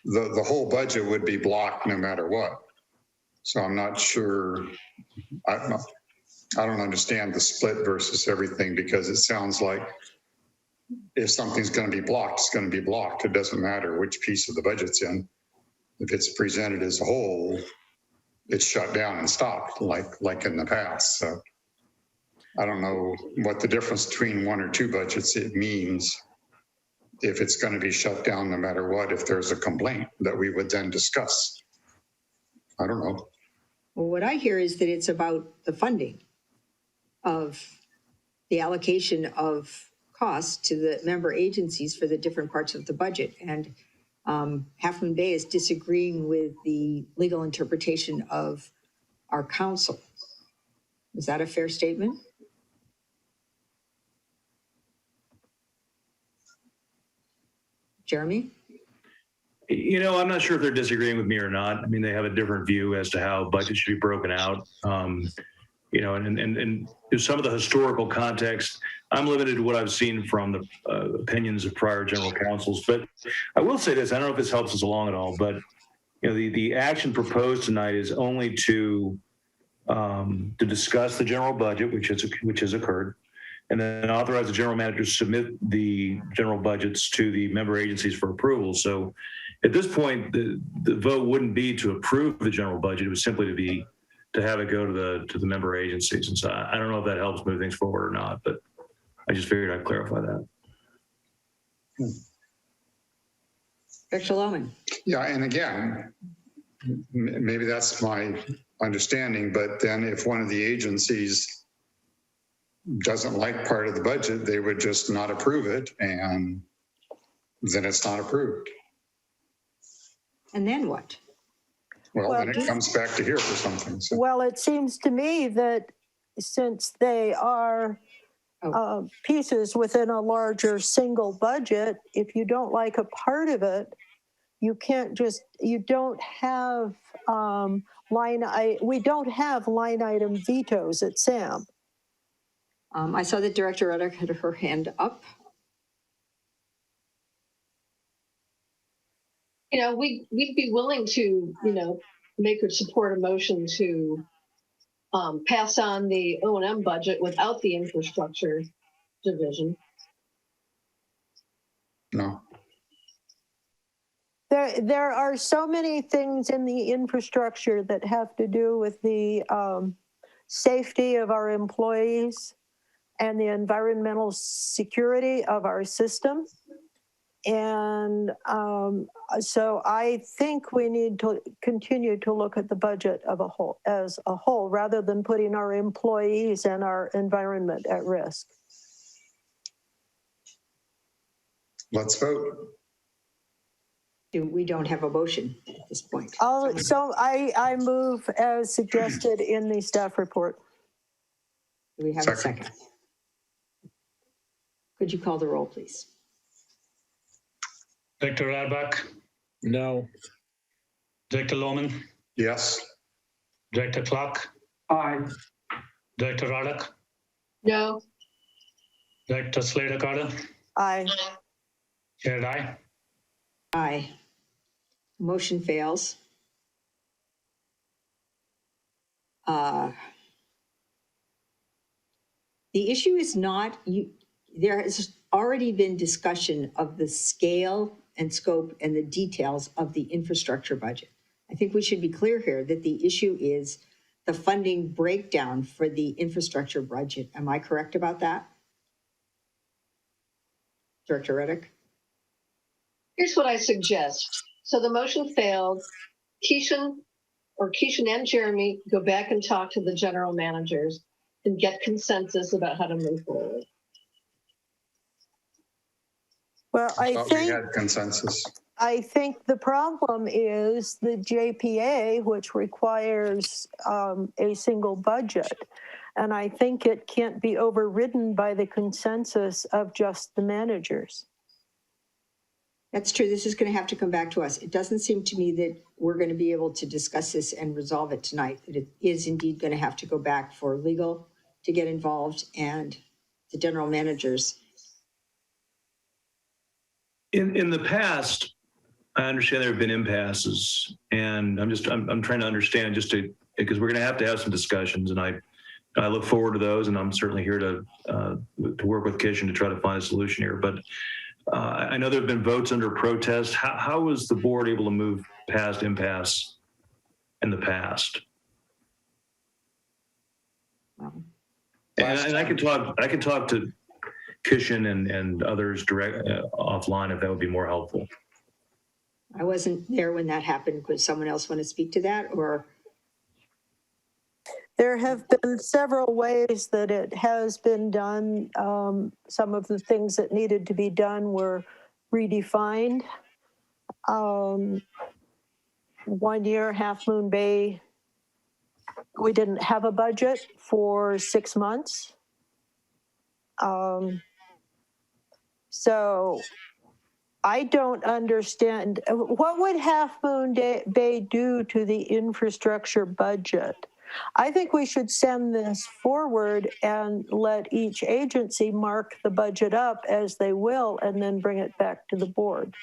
the whole budget would be blocked no matter what. So I'm not sure, I don't understand the split versus everything, because it sounds like if something's going to be blocked, it's going to be blocked. It doesn't matter which piece of the budget's in. If it's presented as a whole, it's shut down and stopped like in the past. So I don't know what the difference between one or two budgets it means if it's going to be shut down no matter what, if there's a complaint that we would then discuss. I don't know. Well, what I hear is that it's about the funding of the allocation of costs to the member agencies for the different parts of the budget. And Half Moon Bay is disagreeing with the legal interpretation of our council. Is that a fair statement? Jeremy? You know, I'm not sure if they're disagreeing with me or not. I mean, they have a different view as to how budgets should be broken out. You know, and some of the historical context, I'm limited to what I've seen from the opinions of prior general counsels. But I will say this, I don't know if this helps us along at all, but you know, the action proposed tonight is only to discuss the general budget, which has occurred, and then authorize the general manager to submit the general budgets to the member agencies for approval. So at this point, the vote wouldn't be to approve the general budget. It was simply to have it go to the member agencies. And so I don't know if that helps move things forward or not, but I just figured I'd clarify that. Director Lohman. Yeah, and again, maybe that's my understanding, but then if one of the agencies doesn't like part of the budget, they would just not approve it, and then it's not approved. And then what? Well, then it comes back to here for something. So. Well, it seems to me that since they are pieces within a larger single budget, if you don't like a part of it, you can't just, you don't have we don't have line item vetoes at SAM. I saw that Director Ruddock had her hand up. You know, we'd be willing to, you know, make or support a motion to pass on the O&M budget without the infrastructure division. No. There are so many things in the infrastructure that have to do with the safety of our employees and the environmental security of our system And so I think we need to continue to look at the budget as a whole, rather than putting our employees and our environment at risk. Let's vote. We don't have a motion at this point. So I move as suggested in the staff report. Do we have a second? Could you call the roll, please? Director Radbach, No. Director Lohman, Yes. Director Clark, Aye. Director Radek, No, Director Slater Carter, Aye. Chair Dye. Aye. Motion fails. The issue is not, there has already been discussion of the scale and scope and the details of the infrastructure budget. I think we should be clear here that the issue is the funding breakdown for the infrastructure budget. Am I correct about that? Director Reddick? here's what I suggest. So the motion failed. Keishan and Jeremy go back and talk to the general managers and get consensus about how to move forward. Well, We had consensus. I think the problem is the JPA, which requires a single budget. And I think it can't be overridden by the consensus of just the managers. That's true. This is going to have to come back to us. It doesn't seem to me that we're going to be able to discuss this and resolve it tonight. That it is indeed going to have to go back for legal to get involved and the general managers. In the past, I understand there have been impasses, and I'm trying to understand because we're going to have some discussions, and I look forward to those, and I'm certainly here to work with Kishan to try to find a solution here. But I know there have been votes under protest. How was the board able to move past impasse in the past? And I can talk to Kishan and others direct offline if that would be more helpful. I wasn't there when that happened. Could someone else want to speak to that? Or there have been several ways that it has been done. Some of the things that needed to be done were redefined. 1 year, Half Moon Bay, we didn't have a budget for 6 months. So I don't understand. What would Half Moon Bay do to the infrastructure budget? I think we should send this forward and let each agency mark the budget up as they will and then bring it back to the board.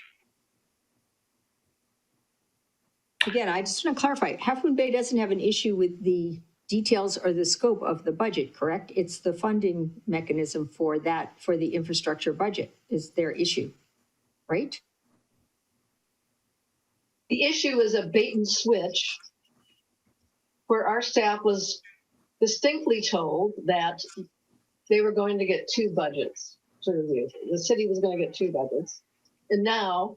again, I just want to clarify, Half Moon Bay doesn't have an issue with the details or the scope of the budget, correct? It's the funding mechanism for that, for the infrastructure budget is their issue, right? The issue is a bait and switch where our staff was distinctly told that they were going to get 2 budgets to review. The city was going to get 2 budgets. And now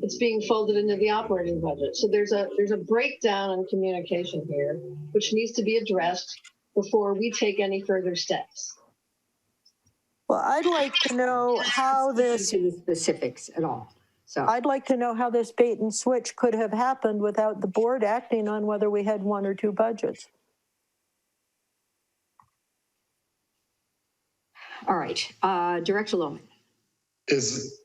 it's being folded into the operating budget. So there's a breakdown in communication here, which needs to be addressed before we take any further steps. Well, I'd like to know how this, To the specifics at all. So I'd like to know how this bait and switch could have happened without the board acting on whether we had 1 or 2 budgets. all right, Director Lohman. Is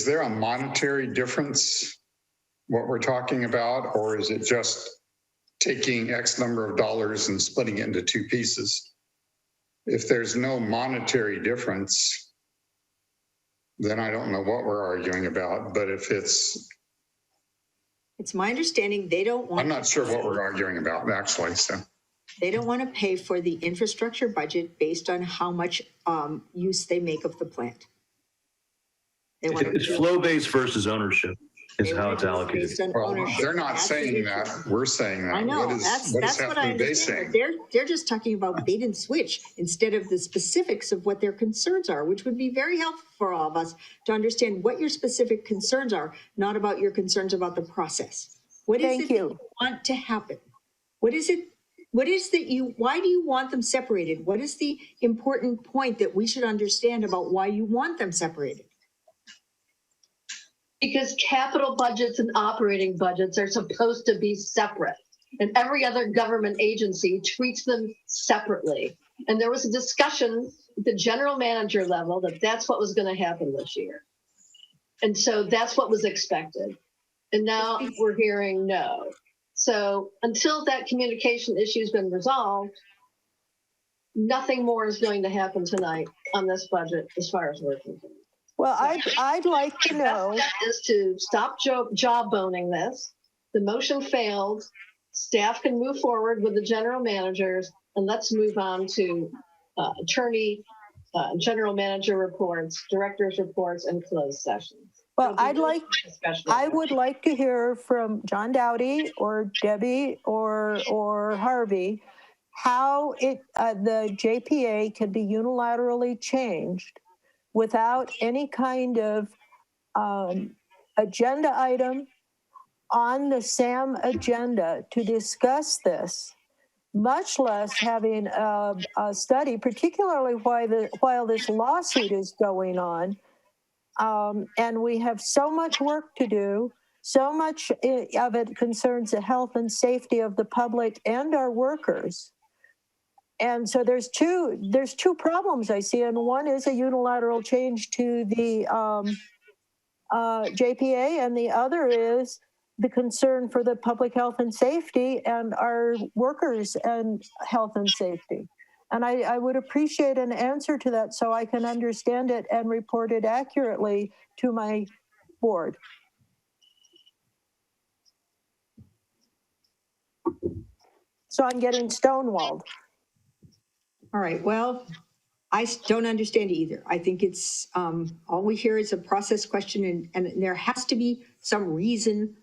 there a monetary difference, what we're talking about, or is it just taking X number of dollars and splitting it into 2 pieces? If there's no monetary difference, then I don't know what we're arguing about. But if it's My understanding they don't want. I'm not sure what we're arguing about, actually. So They don't want to pay for the infrastructure budget based on how much use they make of the plant. They want It's flow-based versus ownership. is They how want it's to do it allocated. based on Well, ownership. they're not That's the saying issue. that. We're saying that. I know, What is that's Half what I Moon Bay understand, saying? but they're just talking about bait and switch instead of the specifics of what their concerns are, which would be very helpful for all of us to understand what your specific concerns are, not about your concerns about the process. What is Thank it that you. you want to happen? What is it? What is that why do you want them separated? What is the important point that we should understand about why you want them separated? Because capital budgets and operating budgets are supposed to be separate. And every other government agency treats them separately. And there was a discussion at the general manager level that that's what was going to happen this year. And so that's what was expected. And now we're hearing no. So until that communication issue has been resolved, nothing more is going to happen tonight on this budget as far as we're concerned. Well, I'd like to know. The best bet is to stop jawboning this. The motion failed. Staff can move forward with the general managers, and let's move on to attorney, general manager reports, directors reports, and closed sessions. Well, I would like to hear from John Dowdy or Debbie or Harvey how the JPA can be unilaterally changed without any kind of agenda item on the SAM agenda to discuss this, much less having a study, particularly while this lawsuit is going on. And we have so much work to do. So much of it concerns the health and safety of the public and our workers. And so there's two problems I see, and one is a unilateral change to the JPA, and the other is the concern for the public health and safety and our workers and health and safety. And I would appreciate an answer to that so I can understand it and report it accurately to my board. So I'm getting stonewalled. All right, well, I don't understand either. I think it's, all we hear is a process question and there has to be some reason.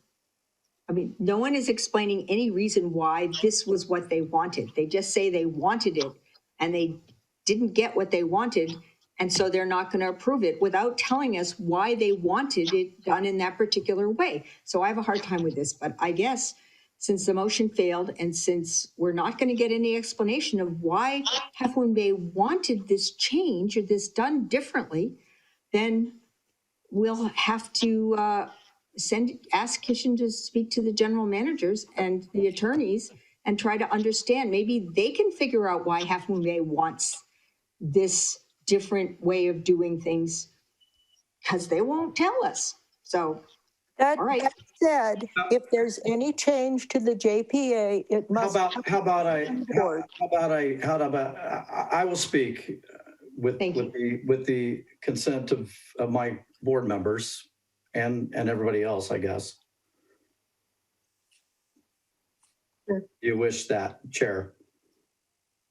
I mean, no one is explaining any reason why this was what they wanted. They just say they wanted it and they didn't get what they wanted. And so they're not going to approve it without telling us why they wanted it done in that particular way. So I have a hard time with this, but I guess since the motion failed and since we're not going to get any explanation of why Half Moon Bay wanted this change or this done differently, then we'll have to ask Kishan to speak to the general managers and the attorneys and try to understand. Maybe they can figure out why Half Moon Bay wants this different way of doing things, because they won't tell us. So, all right. That said, if there's any change to the JPA, it must. How about I will speak with the consent of my board members and everybody else, I guess. Sure. You wish that, Chair?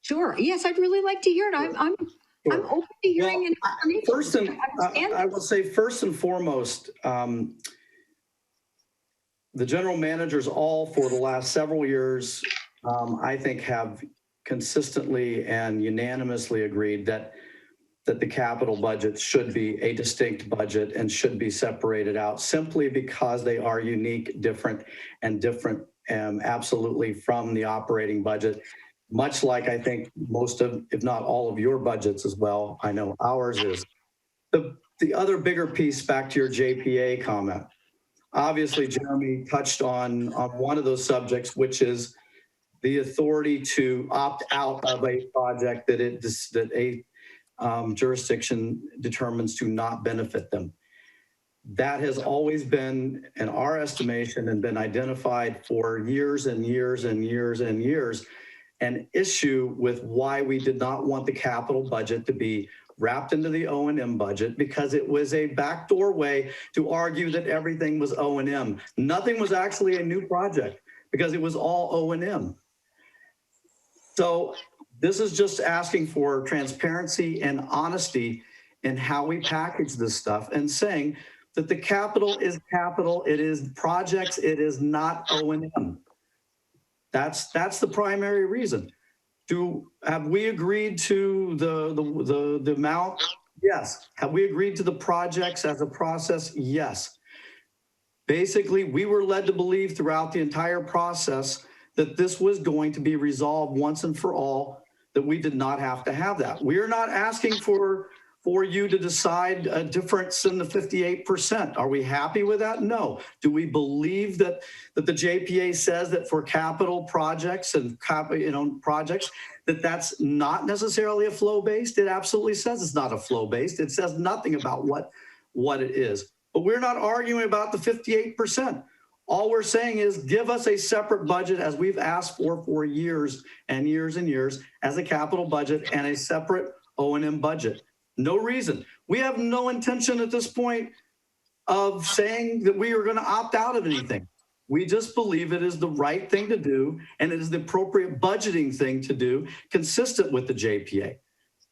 Sure. Yes, I'd really like to hear it. I'm open to hearing information. I will say first and foremost, the general managers all for the last several years, I think, have consistently and unanimously agreed that the capital budget should be a distinct budget and should be separated out simply because they are unique, different absolutely from the operating budget, much like I think most of, if not all of your budgets as well. I know ours is. The other bigger piece, back to your JPA comment, obviously Jeremy touched on one of those subjects, which is the authority to opt out of a project that a jurisdiction determines to not benefit them. That has always been, in our estimation, and been identified for years and years and years and years, an issue with why we did not want the capital budget to be wrapped into the O&M budget, because it was a backdoor way to argue that everything was O&M. Nothing was actually a new project because it was all O&M. So this is just asking for transparency and honesty in how we package this stuff and saying, that the capital is capital. It is projects. It is not O&M. That's the primary reason. Have we agreed to the amount? Yes. Have we agreed to the projects as a process? Yes. Basically, we were led to believe throughout the entire process that this was going to be resolved once and for all, that we did not have to have that. We are not asking for you to decide a difference in the 58%. Are we happy with that? No. Do we believe that the JPA says that for capital projects and projects, that's not necessarily a flow-based? It absolutely says it's not a flow-based. It says nothing about what it is. But we're not arguing about the 58%. All we're saying is give us a separate budget, as we've asked for years and years and years, as a capital budget and a separate O&M budget. No reason. We have no intention at this point of saying that we are going to opt out of anything. We just believe it is the right thing to do, and it is the appropriate budgeting thing to do, consistent with the JPA.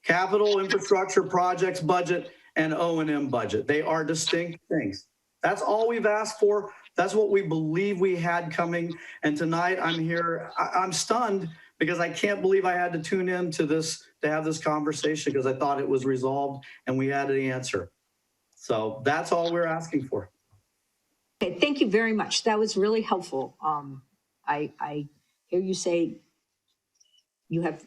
Capital infrastructure projects budget and O&M budget. They are distinct things. That's all we've asked for. That's what we believe we had coming. And tonight I'm here, I'm stunned because I can't believe I had to tune in to this, to have this conversation, because I thought it was resolved and we had an answer. So that's all we're asking for. Okay, thank you very much. That was really helpful. I hear you say you have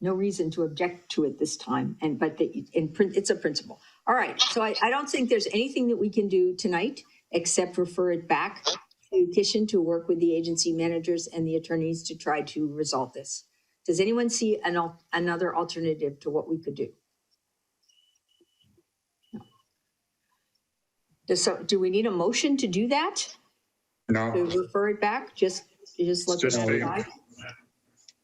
no reason to object to it this time, but it's a principle. All right, so I don't think there's anything that we can do tonight except refer it back to Kishan to work with the agency managers and the attorneys to try to resolve this. Does anyone see another alternative to what we could do? No. Do we need a motion to do that? No. To refer it back? Just let Just them decide?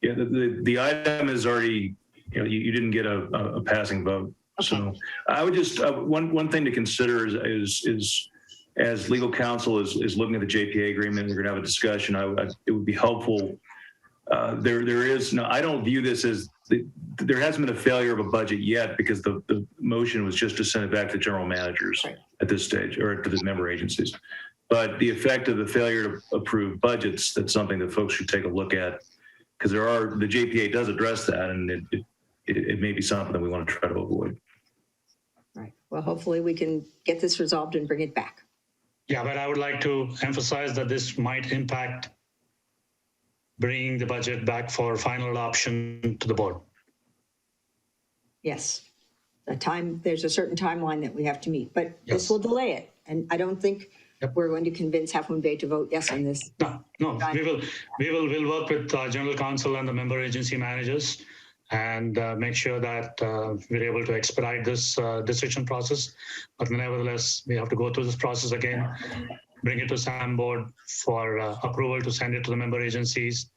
Yeah, the item is already, you didn't get a passing vote. Okay. So I would just, one thing to consider is as legal counsel is looking at the JPA agreement, we're going to have a discussion. It would be helpful. There is no, I don't view this as, there hasn't been a failure of a budget yet, because the motion was just to send it back to general managers at this stage, or to the member agencies. But the effect of the failure to approve budgets, that's something that folks should take a look at, because the JPA does address that, and it may be something that we want to try to avoid. Right. Well, hopefully we can get this resolved and bring it back. Yeah, but I would like to emphasize that this might impact bringing the budget back for final adoption to the board. Yes. There's a certain timeline that we have to meet, but Yes. this will delay it. And I don't think we're going to convince Half Moon Bay to vote yes on this. No, we'll work with general counsel and the member agency managers and make sure that we're able to expedite this decision process. But nevertheless, we have to go through this process again, bring it to SAM board for approval to send it to the member agencies.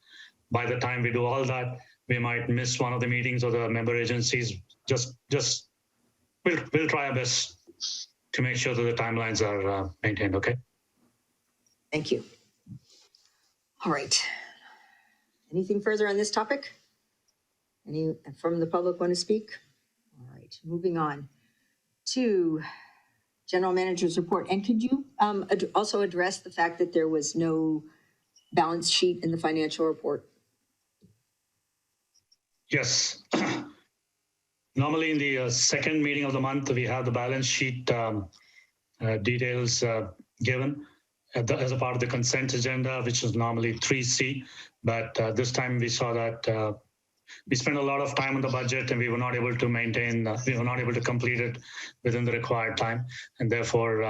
By the time we do all that, we might miss one of the meetings of the member agencies. We'll try our best to make sure that the timelines are maintained, okay? Thank you. All right. Anything further on this topic? Any from the public want to speak? All right, moving on to general manager's report. And could you also address the fact that there was no balance sheet in the financial report? Yes. Normally in the second meeting of the month, we have the balance sheet details given as a part of the consent agenda, which is normally 3C. But this time we saw that we spent a lot of time on the budget and we were not able to complete it within the required time. And therefore,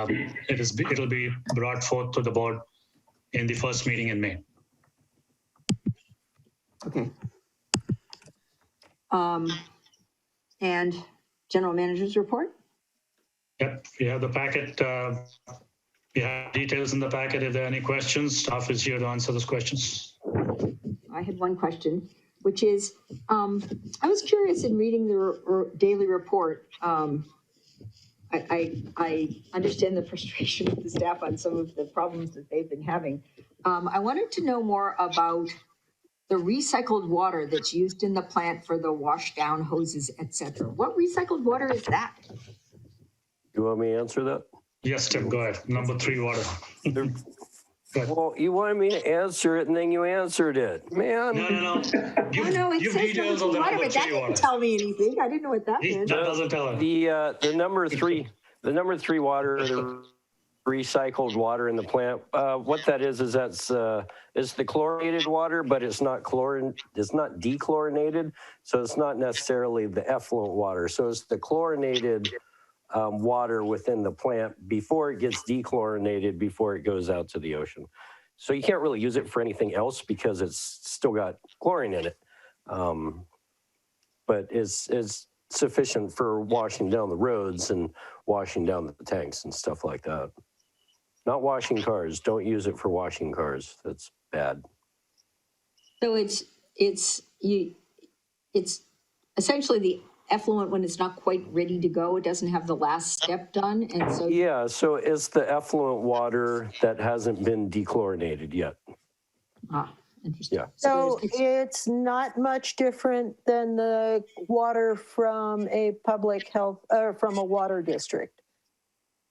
it'll be brought forth to the board in the first meeting in May. Okay. And general manager's report? Yep, we have the packet. We have details in the packet. If there are any questions, staff is here to answer those questions. I had one question, which is, I was curious in reading the daily report. I understand the frustration of the staff on some of the problems that they've been having. I wanted to know more about the recycled water that's used in the plant for the wash down hoses, etc. What recycled water is that? You want me to answer that? Yes, Tim, go ahead. Number 3 water. Well, you wanted me to answer it and then you answered it, man. No. It Give says details on the water, number but that 3 didn't water. tell me anything. I didn't know what that meant. That doesn't tell her. The number 3 water, the recycled water in the plant. What that is that's it's the chlorinated water, but it's not dechlorinated, so it's not necessarily the effluent water. So it's the chlorinated water within the plant before it gets dechlorinated, before it goes out to the ocean. So you can't really use it for anything else because it's still got chlorine in it. But it's sufficient for washing down the roads and washing down the tanks and stuff like that. Not washing cars. Don't use it for washing cars. That's bad. So it's essentially the effluent when it's not quite ready to go. It doesn't have the last step done, and so Yeah, so it's the effluent water that hasn't been dechlorinated yet. Interesting. Yeah. So it's not much different than the water from a public health, or from a water district.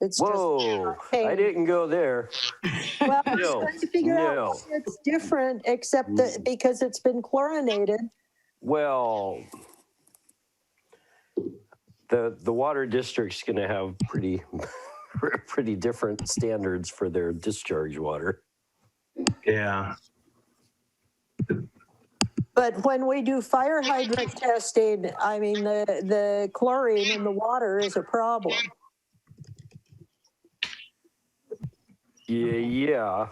It's Whoa, I didn't go there. Well, I'm No, trying to figure out why it's different, except that because it's been chlorinated. Well, the water district's going to have pretty different standards for their discharge water. Yeah. But when we do fire hydrant testing, I mean, the chlorine in the water is a problem. Yeah.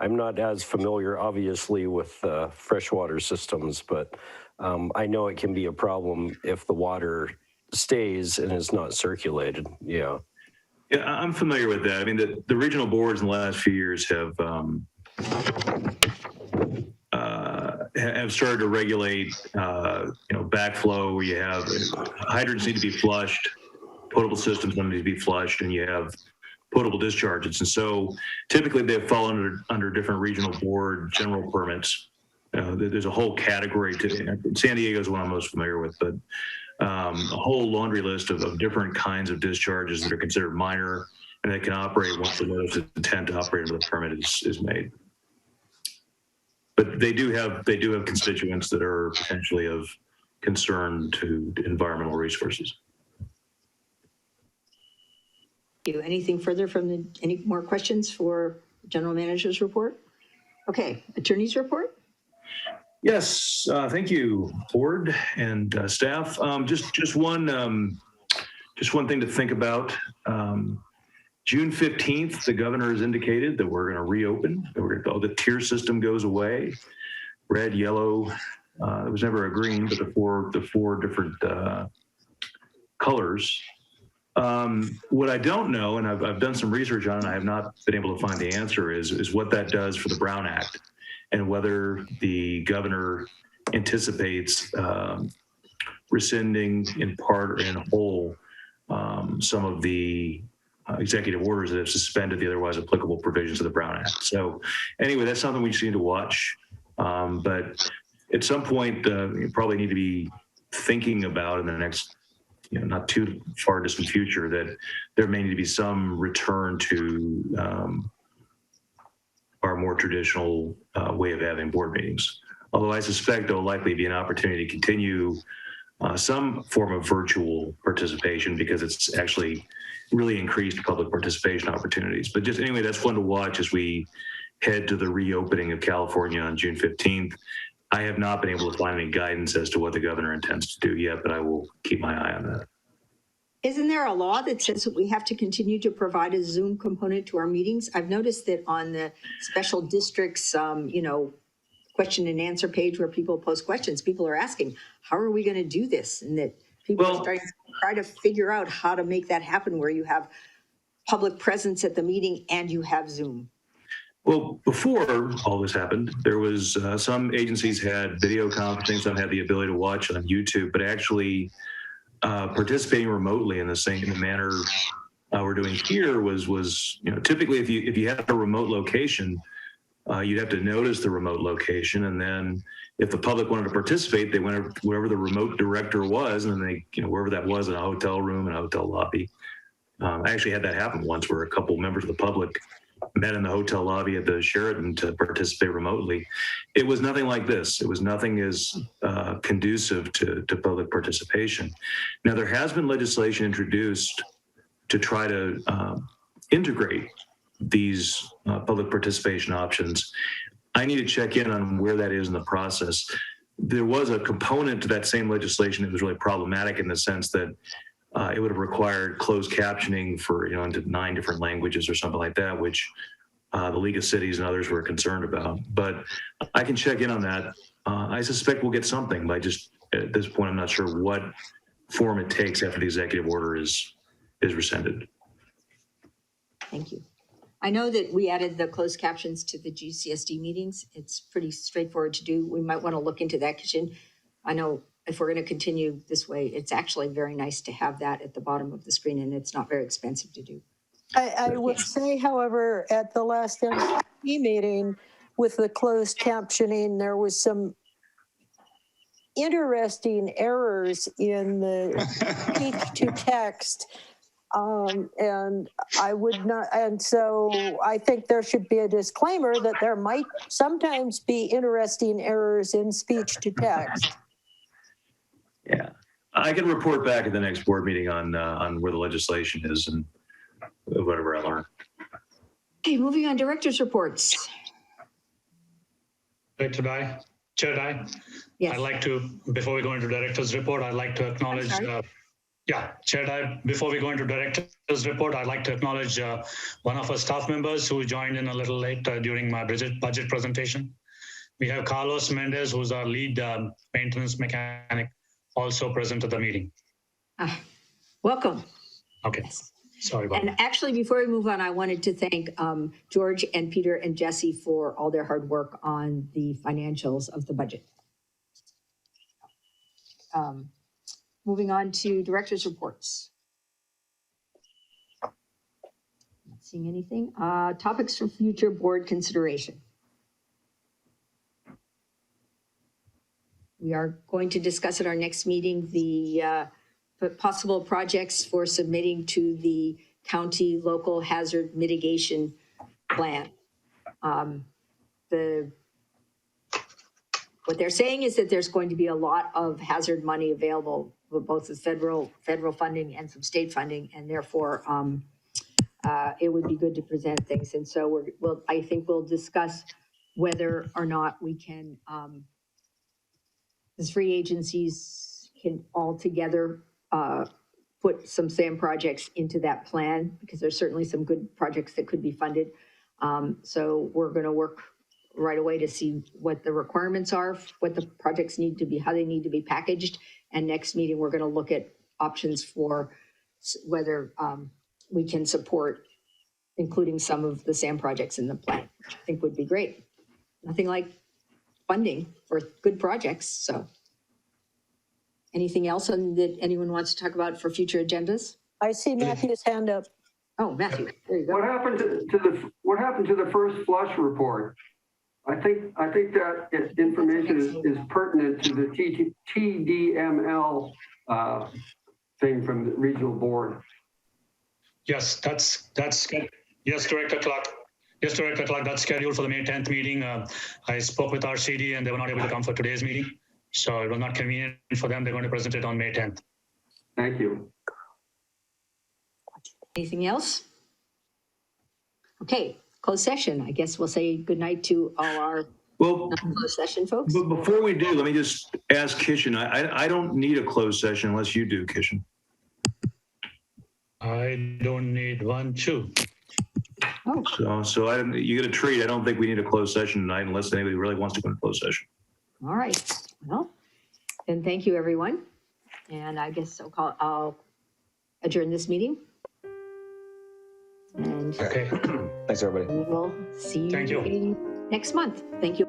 I'm not as familiar, obviously, with freshwater systems, but I know it can be a problem if the water stays and is not circulated. Yeah. Yeah, I'm familiar with that. I mean, the regional boards in the last few years have started to regulate, backflow, where you have hydrants need to be flushed, potable systems need to be flushed, and you have potable discharges. And so typically they fall under different regional board general permits. There's a whole category San Diego is one I'm most familiar with, but a whole laundry list of different kinds of discharges that are considered minor and that can operate once the notice of intent to operate under the permit is made. But they do have constituents that are potentially of concern to environmental resources. Thank you. Anything further any more questions for General Manager's report? Okay, Attorney's report? Yes, thank you, board and staff. Just one thing to think about. June 15th, the governor has indicated that we're going to reopen. The tier system goes away. Red, yellow. There was never a green, but the four different colors. What I don't know, and I've done some research on it, I have not been able to find the answer, is what that does for the Brown Act, and whether the governor anticipates rescinding in part or in whole some of the executive orders that have suspended the otherwise applicable provisions of the Brown Act. So anyway, that's something we just need to watch. But at some point, you probably need to be thinking about in the next, not too far distant future, that there may need to be some return to our more traditional way of having board meetings. Although I suspect there'll likely be an opportunity to continue some form of virtual participation because it's actually really increased public participation opportunities. But just anyway, that's one to watch as we head to the reopening of California on June 15th. I have not been able to find any guidance as to what the governor intends to do yet, but I will keep my eye on that. Isn't there a law that says that we have to continue to provide a Zoom component to our meetings? I've noticed that on the special districts, question and answer page where people post questions, people are asking, how are we going to do this? And that people are starting to try to figure out how to make that happen where you have public presence at the meeting and you have Zoom. Well, before all this happened, there was some agencies had video conferencing, some had the ability to watch on YouTube, but actually participating remotely in the manner we're doing here was typically if you had a remote location, you'd have to notice the remote location, and then if the public wanted to participate, they went wherever the remote director was, and then they wherever that was, in a hotel room, in a hotel lobby. I actually had that happen once where a couple members of the public met in the hotel lobby at the Sheraton to participate remotely. It was nothing like this. It was nothing as conducive to public participation. Now, there has been legislation introduced to try to integrate these public participation options. I need to check in on where that is in the process. There was a component to that same legislation that was really problematic in the sense that it would have required closed captioning for, into 9 different languages or something like that, which the League of Cities and others were concerned about. But I can check in on that. I suspect we'll get something, but at this point, I'm not sure what form it takes after the executive order is rescinded. Thank you. I know that we added the closed captions to the GCSD meetings. It's pretty straightforward to do. We might want to look into that, because I know if we're going to continue this way, it's actually very nice to have that at the bottom of the screen, and it's not very expensive to do. I would say, however, at the last MCP meeting with the closed captioning, there was some interesting errors in the speech to text. And I would not, and so I think there should be a disclaimer that there might sometimes be interesting errors in speech to text. Yeah, I can report back at the next board meeting on where the legislation is and whatever I learn. Okay, moving on, director's reports. Chair Dye, Yes. I'd like to, before we go into director's report, I'd like to acknowledge, Chair Dye, before we go into director's report, I'd like to acknowledge one of our staff members who joined in a little late during my budget presentation. We have Carlos Mendez, who's our lead maintenance mechanic, also present at the meeting. Welcome. Okay, sorry about that. And actually, before we move on, I wanted to thank George and Peter and Jesse for all their hard work on the financials of the budget. Moving on to director's reports. Not seeing anything. Topics for future board consideration. We are going to discuss at our next meeting the possible projects for submitting to the county local hazard mitigation plan. What they're saying is that there's going to be a lot of hazard money available with both the federal funding and some state funding, and therefore it would be good to present things. And so I think we'll discuss whether or not we can, the three agencies can all together put some SAM projects into that plan, because there's certainly some good projects that could be funded. So we're going to work right away to see what the requirements are, what the projects need to be, how they need to be packaged. And next meeting, we're going to look at options for whether we can support including some of the SAM projects in the plan, which I think would be great. Nothing like funding for good projects. So anything else that anyone wants to talk about for future agendas? I see Matthew's hand up. Oh, Matthew, there you go. What happened to the first flush report? I think that information is pertinent to the TDML thing from the regional board. Yes, that's yes, Director Clark. Yes, Director Clark, that's scheduled for the May 10th meeting. I spoke with our CD and they were not able to come for today's meeting. So it was not convenient for them. They're going to present it on May 10th. Thank you. Anything else? Okay, closed session. I guess we'll say goodnight to all our closed session folks. But before we do, let me just ask Kishan. I don't need a closed session unless you do, Kishan. I don't need one, too. Oh. So you get a treat. I don't think we need a closed session tonight unless anybody really wants to go in closed session. All right. Well, then thank you, everyone. And I guess I'll adjourn this meeting. And okay. Thanks, everybody. We will see you next month. Thank you.